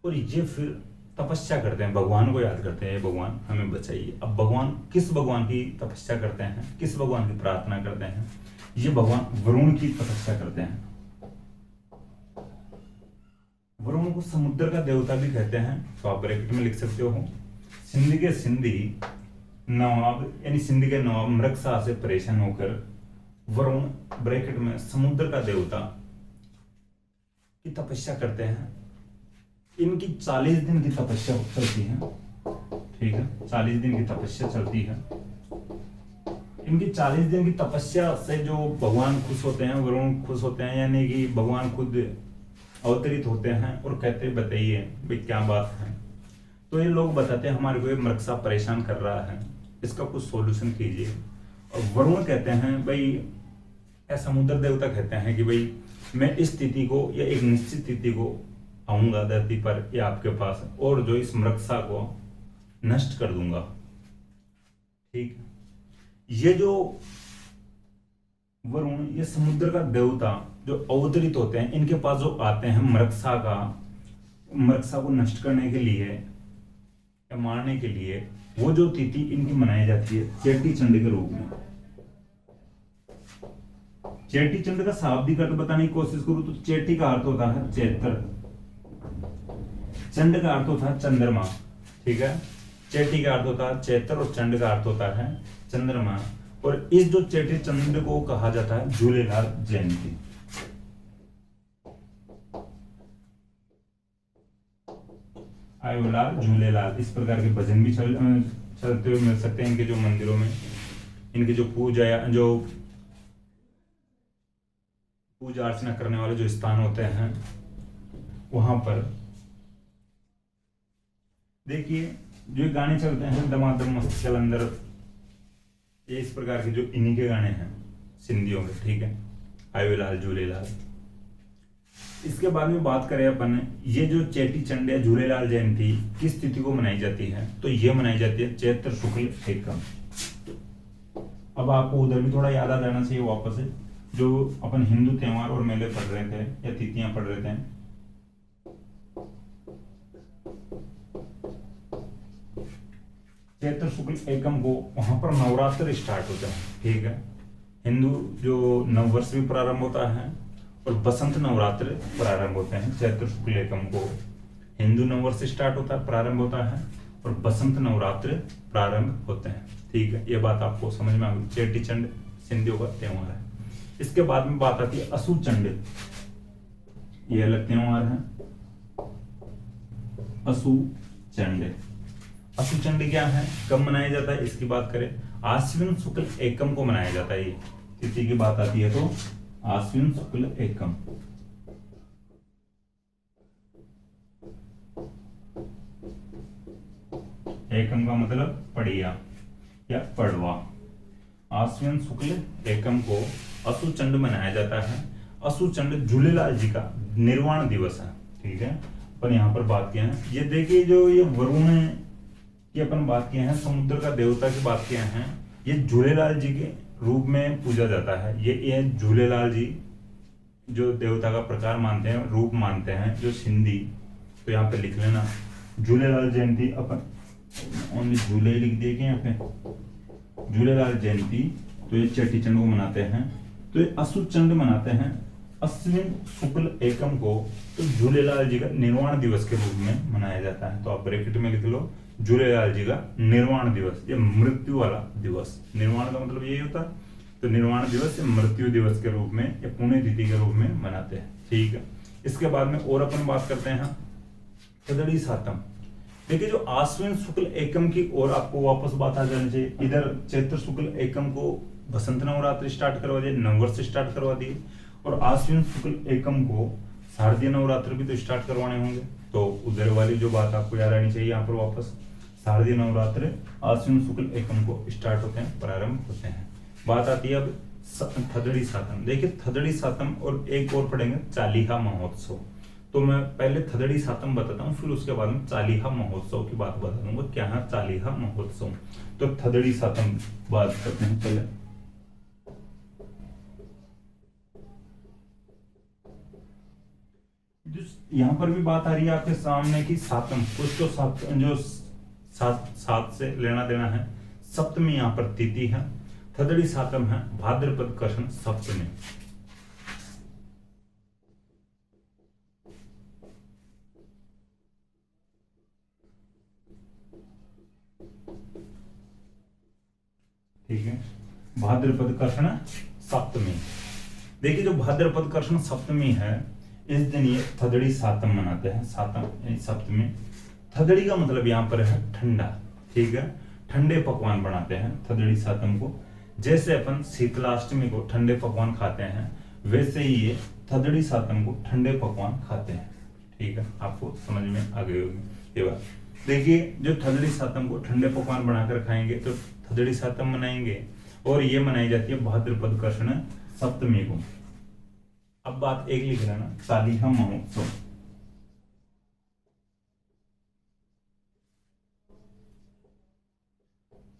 और ये फिर तपस्या करते हैं, भगवान को याद करते हैं, ये भगवान हमें बचाइए। अब भगवान, किस भगवान की तपस्या करते हैं, किस भगवान की प्रार्थना करते हैं? ये भगवान वरुण की तपस्या करते हैं। वरुण को समुद्र का देवता भी कहते हैं, तो आप ब्रैकेट में लिख सकते हो। सिंधी के सिंधी नवाब, यानी सिंधी के नवाब मृगशाह से परेशान होकर वरुण ब्रैकेट में समुद्र का देवता की तपस्या करते हैं। इनकी 40 दिन की तपस्या चलती है, ठीक है, 40 दिन की तपस्या चलती है। इनकी 40 दिन की तपस्या से जो भगवान खुश होते हैं, वरुण खुश होते हैं, यानी कि भगवान खुद अवतरित होते हैं और कहते बताइए भाई क्या बात है। तो ये लोग बताते हैं हमारे को ये मृगशाह परेशान कर रहा है, इसका कुछ सॉल्यूशन कीजिए। और वरुण कहते हैं भाई, या समुद्र देवता कहते हैं कि भाई मैं इस तिथि को या एक निश्चित तिथि को आऊंगा धरती पर या आपके पास, और जो इस मृगशाह को नष्ट कर दूंगा, ठीक। ये जो वरुण, ये समुद्र का देवता जो अवतरित होते हैं, इनके पास जो आते हैं मृगशाह को नष्ट करने के लिए या मारने के लिए, वो जो तिथि इनकी मनाई जाती है चेटी चंड के रूप में। चेटी चंड का शाब्दिक अर्थ बताने की कोशिश करूं तो चेटी का अर्थ होता है चैत्र, चंड का अर्थ होता है चंद्रमा, ठीक है। चेटी का अर्थ होता है चैत्र और चंड का अर्थ होता है चंद्रमा। और इस जो चेटी चंड को कहा जाता है झूलेलाल जयंती। आयोलाल झूलेलाल, इस प्रकार के भजन भी चलते हुए मिल सकते हैं इनके जो मंदिरों में, इनके जो पूजा अर्चना करने वाले जो स्थान होते हैं वहां पर। देखिए जो गाने चलते हैं दमादम मस्त जलंधर, ये इस प्रकार के जो इन्हीं के गाने हैं सिंधियों के, ठीक है, आयोलाल झूलेलाल। इसके बाद में बात करें अपन, ये जो चेटी चंड या झूलेलाल जयंती किस तिथि को मनाई जाती है, तो ये मनाई जाती है चैत्र शुक्ल एकम। अब आपको उधर भी थोड़ा याद आ जाना चाहिए वापस से, जो अपन हिंदू त्योहार और मेले पढ़ रहे थे या तिथियां पढ़ रहे थे। चैत्र शुक्ल एकम को वहां पर नवरात्र स्टार्ट होते हैं, ठीक है। हिंदू जो नववर्ष भी प्रारंभ होता है और बसंत नवरात्र प्रारंभ होते हैं। चैत्र शुक्ल एकम को हिंदू नववर्ष स्टार्ट होता है, प्रारंभ होता है, और बसंत नवरात्र प्रारंभ होते हैं, ठीक है। ये बात आपको समझ में आ गई। चेटी चंड सिंधियों का त्योहार है। इसके बाद में बात आती है असू चंड, ये अलग त्योहार है। असू चंड, असू चंड क्या है, कब मनाया जाता है, इसकी बात करें, आश्विन शुक्ल एकम को मनाया जाता है। ये तिथि की बात आती है तो आश्विन शुक्ल एकम। एकम का मतलब पड़िया या पड़वा। आश्विन शुक्ल एकम को असु चंड मनाया जाता है। असु चंड झूलेलाल जी का निर्वाण दिवस है, ठीक है। अपन यहाँ पर बात किए हैं, ये देखिए जो ये वरुण की अपन बात किए हैं, समुद्र का देवता की बात किए हैं, ये झूलेलाल जी के रूप में पूजा जाता है। ये झूलेलाल जी जो देवता का प्रकार मानते हैं, रूप मानते हैं जो सिंधी, तो यहाँ पे लिख लेना झूलेलाल जयंती। अपन ओनली झूले लिख दिए यहाँ पे, झूलेलाल जयंती। तो ये चेटी चंड को मनाते हैं, तो ये असु चंड मनाते हैं अश्विन शुक्ल एकम को, तो झूलेलाल जी का निर्वाण दिवस के रूप में मनाया जाता है। तो आप ब्रैकेट में लिख लो झूलेलाल जी का निर्वाण दिवस, ये मृत्यु वाला दिवस। निर्वाण का मतलब यही होता है। तो निर्वाण दिवस या मृत्यु दिवस के रूप में या पुण्यतिथि के रूप में मनाते हैं। ठीक है, इसके बाद में और अपन बात करते हैं थदड़ी सातम। देखिए जो आश्विन शुक्ल एकम की ओर आपको वापस बात आ जानी चाहिए। इधर चैत्र शुक्ल एकम को बसंत नवरात्रि स्टार्ट करवा दिए, नववर्ष स्टार्ट करवा दिए, और आश्विन शुक्ल एकम को शारदीय नवरात्र भी तो स्टार्ट करवाने होंगे। तो उधर वाली जो बात आपको याद आनी चाहिए यहाँ पर वापस, शारदीय नवरात्र आश्विन शुक्ल एकम को स्टार्ट होते हैं, प्रारंभ होते हैं। बात आती है अब थदड़ी सातम। देखिए थदड़ी सातम और एक और पढ़ेंगे चालीहा महोत्सव। तो मैं पहले थदड़ी सातम बताता हूँ, फिर उसके बाद में चालीहा महोत्सव की बात बता दूंगा क्या है चालीहा महोत्सव। तो थदड़ी सातम बात करते हैं पहले। यहाँ पर भी बात आ रही है आपके सामने की सातम, कुछ तो सात जो सात से लेना देना है। सप्तमी यहाँ पर तिथि है। थदड़ी सातम है भाद्रपद कृष्ण सप्तमी। ठीक है, भाद्रपद कृष्ण सप्तमी। देखिए जो भाद्रपद कृष्ण सप्तमी है, इस दिन ये थदड़ी सातम मनाते हैं। सातम यानी सप्तमी। थदड़ी का मतलब यहाँ पर है ठंडा। ठीक है, ठंडे पकवान बनाते हैं थदड़ी सातम को। जैसे अपन शीतलाष्टमी को ठंडे पकवान खाते हैं, वैसे ही ये थदड़ी सातम को ठंडे पकवान खाते हैं। ठीक है, आपको समझ में आ गई होगी ये बात। देखिए जो थदड़ी सातम को ठंडे पकवान बनाकर खाएंगे तो थदड़ी सातम मनाएंगे, और ये मनाई जाती है भाद्रपद कृष्ण सप्तमी को। अब बात एक लिख लेना, चालीहा महोत्सव।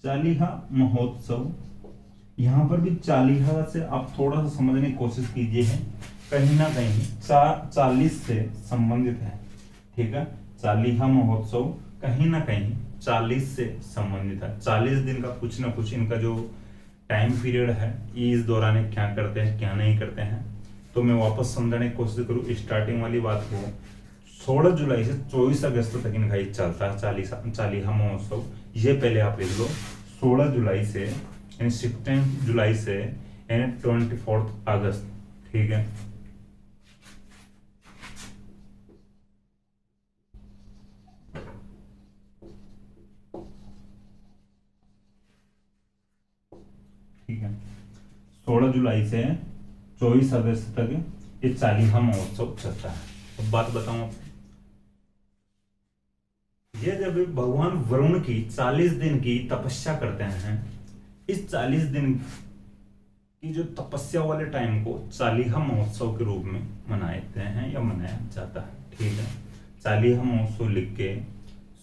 चालीहा महोत्सव, यहां पर भी चालीहा से आप थोड़ा सा समझने की कोशिश कीजिए है, कहीं ना कहीं 40 से संबंधित है। ठीक है, चालीहा महोत्सव कहीं ना कहीं 40 से संबंधित है। 40 दिन का कुछ ना कुछ इनका जो टाइम पीरियड है, ये इस दौरान क्या करते हैं क्या नहीं करते हैं। तो मैं वापस समझाने की कोशिश करूँ स्टार्टिंग वाली बात को। 16 जुलाई से 24 अगस्त तक इनका ये चलता है चालीहा महोत्सव। ये पहले आप लिख लो, 16 जुलाई से यानी 16 जुलाई से यानी 24 अगस्त। ठीक है, ठीक है, 16 जुलाई से 24 अगस्त तक ये चालीहा महोत्सव चलता है। अब बात बताऊं आपको, ये जब भगवान वरुण की 40 दिन की तपस्या करते हैं, इस 40 दिन की जो तपस्या वाले टाइम को चालीहा महोत्सव के रूप में मनाते हैं या मनाया जाता है। ठीक है, चालीहा महोत्सव लिख के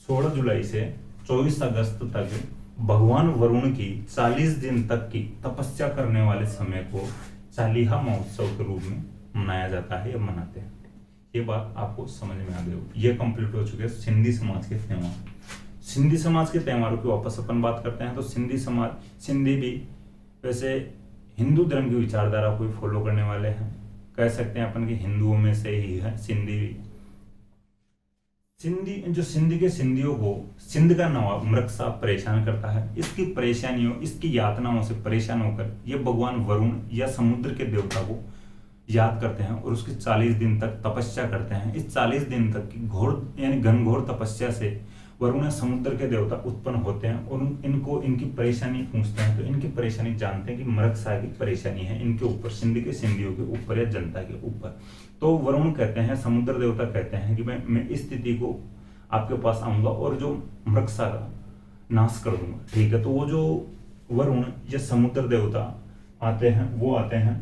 16 जुलाई से 24 अगस्त तक भगवान वरुण की 40 दिन तक की तपस्या करने वाले समय को चालीहा महोत्सव के रूप में मनाया जाता है या मनाते हैं। ये बात आपको समझ में आ गई होगी। ये कंप्लीट हो चुके हैं सिंधी समाज के त्योहार। सिंधी समाज के त्योहारों की वापस अपन बात करते हैं। तो सिंधी समाज, सिंधी भी वैसे हिंदू धर्म की विचारधारा को फॉलो करने वाले हैं, कह सकते हैं अपन कि हिंदुओं में से ही है सिंधी भी। सिंधी के सिंधियों को सिंध का नवाब मृग साहब परेशान करता है। इसकी परेशानियों, इसकी यातनाओं से परेशान होकर ये भगवान वरुण या समुद्र के देवता को याद करते हैं और उसके 40 दिन तक तपस्या करते हैं। इस 40 दिन तक की घोर यानी घनघोर तपस्या से वरुण समुद्र के देवता उत्पन्न होते हैं और इनको इनकी परेशानी पूछते हैं। तो इनकी परेशानी जानते हैं कि मृग साहब की परेशानी है इनके ऊपर, सिंध के सिंधियों के ऊपर या जनता के ऊपर। तो वरुण कहते हैं, समुद्र देवता कहते हैं कि मैं इस स्थिति को आपके पास आऊंगा और जो मृग साहब का नाश कर दूंगा। ठीक है, तो वो जो वरुण या समुद्र देवता आते हैं, वो आते हैं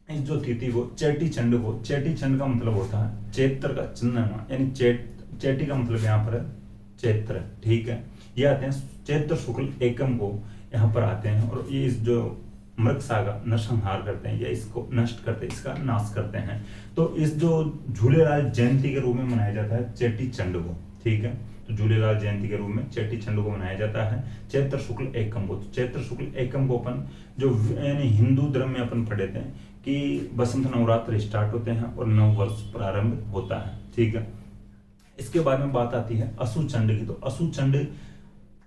इस जो तिथि को चेटी चंड को, चेटी चंड का मतलब होता है चैत्र का चंद्रमा, यानी चेटी का मतलब यहाँ पर है चैत्र। ठीक है, ये आते हैं चैत्र शुक्ल एकम को यहाँ पर आते हैं और ये इस जो मृग साहब का नरसंहार करते हैं या इसको नष्ट करते हैं, इसका नाश करते हैं। तो इस जो झूलेलाल जयंती के रूप में मनाया जाता है चेटी चंड को। ठीक है, तो झूलेलाल जयंती के रूप में चेटी चंड को मनाया जाता है चैत्र शुक्ल एकम को। तो चैत्र शुक्ल एकम को अपन जो यानी हिंदू धर्म में अपन पढ़े थे कि बसंत नवरात्र स्टार्ट होते हैं और नव वर्ष प्रारंभ होता है। ठीक है, इसके बाद में बात आती है असु चंड की। तो असु चंड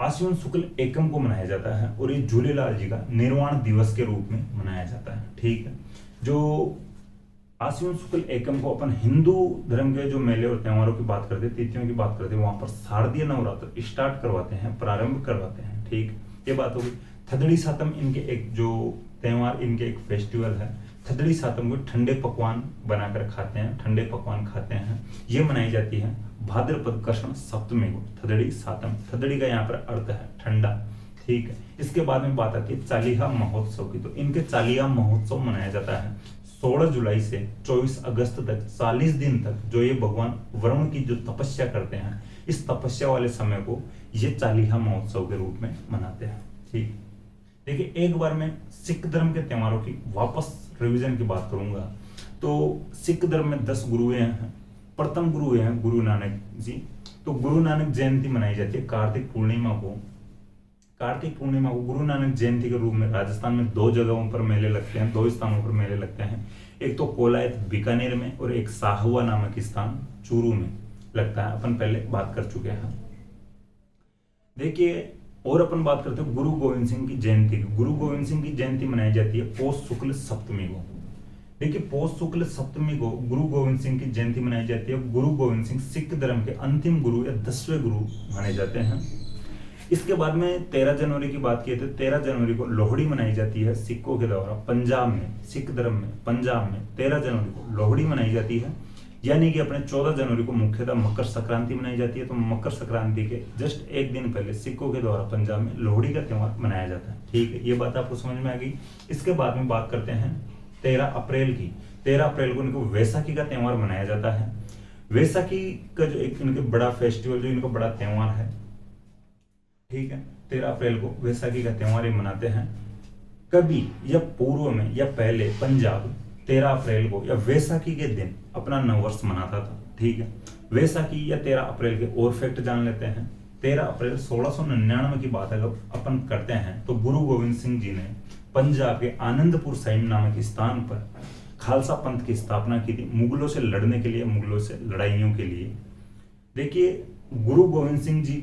आश्विन शुक्ल एकम को मनाया जाता है और ये झूलेलाल जी का निर्वाण दिवस के रूप में मनाया जाता है। ठीक है, जो आश्विन शुक्ल एकम को अपन हिंदू धर्म के जो मेले और त्योहारों की बात करते हैं, तिथियों की बात करते हैं, वहां पर शारदीय नवरात्र स्टार्ट करवाते हैं, प्रारंभ करवाते हैं। ठीक, ये बात होगी। थदड़ी सातम इनके एक जो त्योहार, इनके एक फेस्टिवल है। थदड़ी सातम को ठंडे पकवान बनाकर खाते हैं, ठंडे पकवान खाते हैं। ये मनाई जाती है भाद्रपद कृष्ण सप्तमी को, थदड़ी सातम। थदड़ी का यहाँ पर अर्थ है ठंडा। ठीक है, इसके बाद में बात आती है चालीहा महोत्सव की। तो इनके चालीहा महोत्सव मनाया जाता है 16 जुलाई से 24 अगस्त तक, 40 दिन तक जो ये भगवान वरुण की जो तपस्या करते हैं, इस तपस्या वाले समय को ये चालीहा महोत्सव के रूप में मनाते हैं। ठीक, देखिए एक बार मैं सिख धर्म के त्योहारों की वापस रिवीजन की बात करूंगा। तो सिख धर्म में 10 गुरुएं हैं। प्रथम गुरु हैं गुरु नानक जी। तो गुरु नानक जयंती मनाई जाती है कार्तिक पूर्णिमा को। कार्तिक पूर्णिमा को गुरु नानक जयंती के रूप में राजस्थान में 2 जगहों पर मेले लगते हैं, 2 स्थानों पर मेले लगते हैं। एक तो कोलायत बीकानेर में और एक साहुआ नामक स्थान चूरू में लगता है। अपन पहले बात कर चुके हैं। देखिए, और अपन बात करते हैं गुरु गोविंद सिंह की जयंती की। गुरु गोविंद सिंह की जयंती मनाई जाती है पौष शुक्ल सप्तमी को। देखिए, पौष शुक्ल सप्तमी को गुरु गोविंद सिंह की जयंती मनाई जाती है। गुरु गोविंद सिंह सिख धर्म के अंतिम गुरु या 10वें गुरु माने जाते हैं। इसके बाद में 13 जनवरी की बात की तो 13 जनवरी को लोहड़ी मनाई जाती है सिखों के द्वारा पंजाब में, सिख धर्म में पंजाब में 13 जनवरी को लोहड़ी मनाई जाती है। यानी कि अपने 14 जनवरी को मुख्यतः मकर संक्रांति मनाई जाती है। तो मकर संक्रांति के जस्ट एक दिन पहले सिखों के द्वारा पंजाब में लोहड़ी का त्योहार मनाया जाता है। ठीक है, ये बात आपको समझ में आ गई। इसके बाद में बात करते हैं 13 अप्रैल की। 13 अप्रैल को इनको वैसाखी का त्योहार मनाया जाता है। वैसाखी का जो एक इनके बड़ा फेस्टिवल, जो इनका बड़ा त्योहार है। ठीक है, 13 अप्रैल को वैसाखी का त्योहार ये मनाते हैं। कभी या पूर्व में या पहले पंजाब 13 अप्रैल को या वैसाखी के दिन अपना नववर्ष मनाता था। ठीक है, वैसाखी या 13 अप्रैल के और फैक्ट जान लेते हैं। 13 अप्रैल 1699 की बात अगर अपन करते हैं तो गुरु गोविंद सिंह जी ने पंजाब के आनंदपुर साहिब नामक स्थान पर खालसा पंथ की स्थापना की थी, मुगलों से लड़ने के लिए, मुगलों से लड़ाइयों के लिए। देखिए, गुरु गोविंद सिंह जी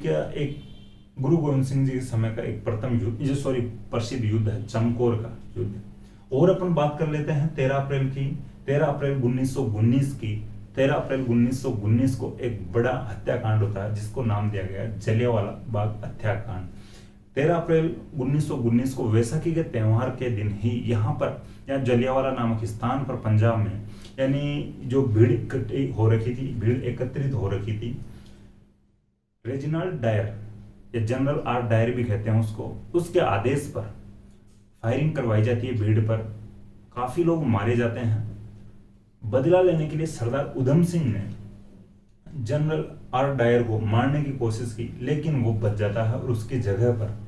के समय का एक प्रथम युद्ध, प्रसिद्ध युद्ध है चमकौर का युद्ध। और अपन बात कर लेते हैं 13 अप्रैल की। 13 अप्रैल 1919 की। 13 अप्रैल 1919 को एक बड़ा हत्याकांड होता है जिसको नाम दिया गया जलियांवाला बाग हत्याकांड। 13 अप्रैल 1919 को वैसाखी के त्योहार के दिन ही यहाँ जलियांवाला नामक स्थान पर पंजाब में, यानी जो भीड़ एकत्रित हो रखी थी, रेजिनाल्ड डायर या जनरल आर डायर भी कहते हैं उसको, उसके आदेश पर फायरिंग करवाई जाती है भीड़ पर। काफी लोग मारे जाते हैं। बदला लेने के लिए सरदार उधम सिंह ने जनरल आर डायर को मारने की कोशिश की, लेकिन वो बच जाता है और उसकी जगह पर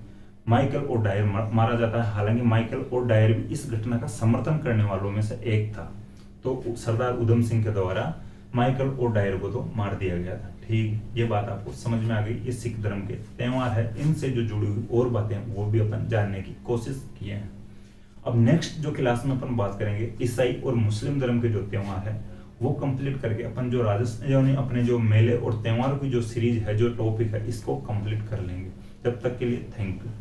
माइकल ओ डायर मारा जाता है। हालांकि माइकल ओ डायर भी इस घटना का समर्थन करने वालों में से एक था। तो सरदार उधम सिंह के द्वारा माइकल ओ डायर को तो मार दिया गया था। ठीक, ये बात आपको समझ में आ गई। ये सिख धर्म के त्योहार है, इनसे जो जुड़ी हुई और बातें वो भी अपन जानने की कोशिश किए हैं। अब नेक्स्ट जो क्लास में अपन बात करेंगे ईसाई और मुस्लिम धर्म के जो त्योहार है वो कंप्लीट करके अपन जो राजस्थान अपने जो मेले और त्योहारों की जो सीरीज है, जो टॉपिक है, इसको कंप्लीट कर लेंगे। तब तक के लिए थैंक यू।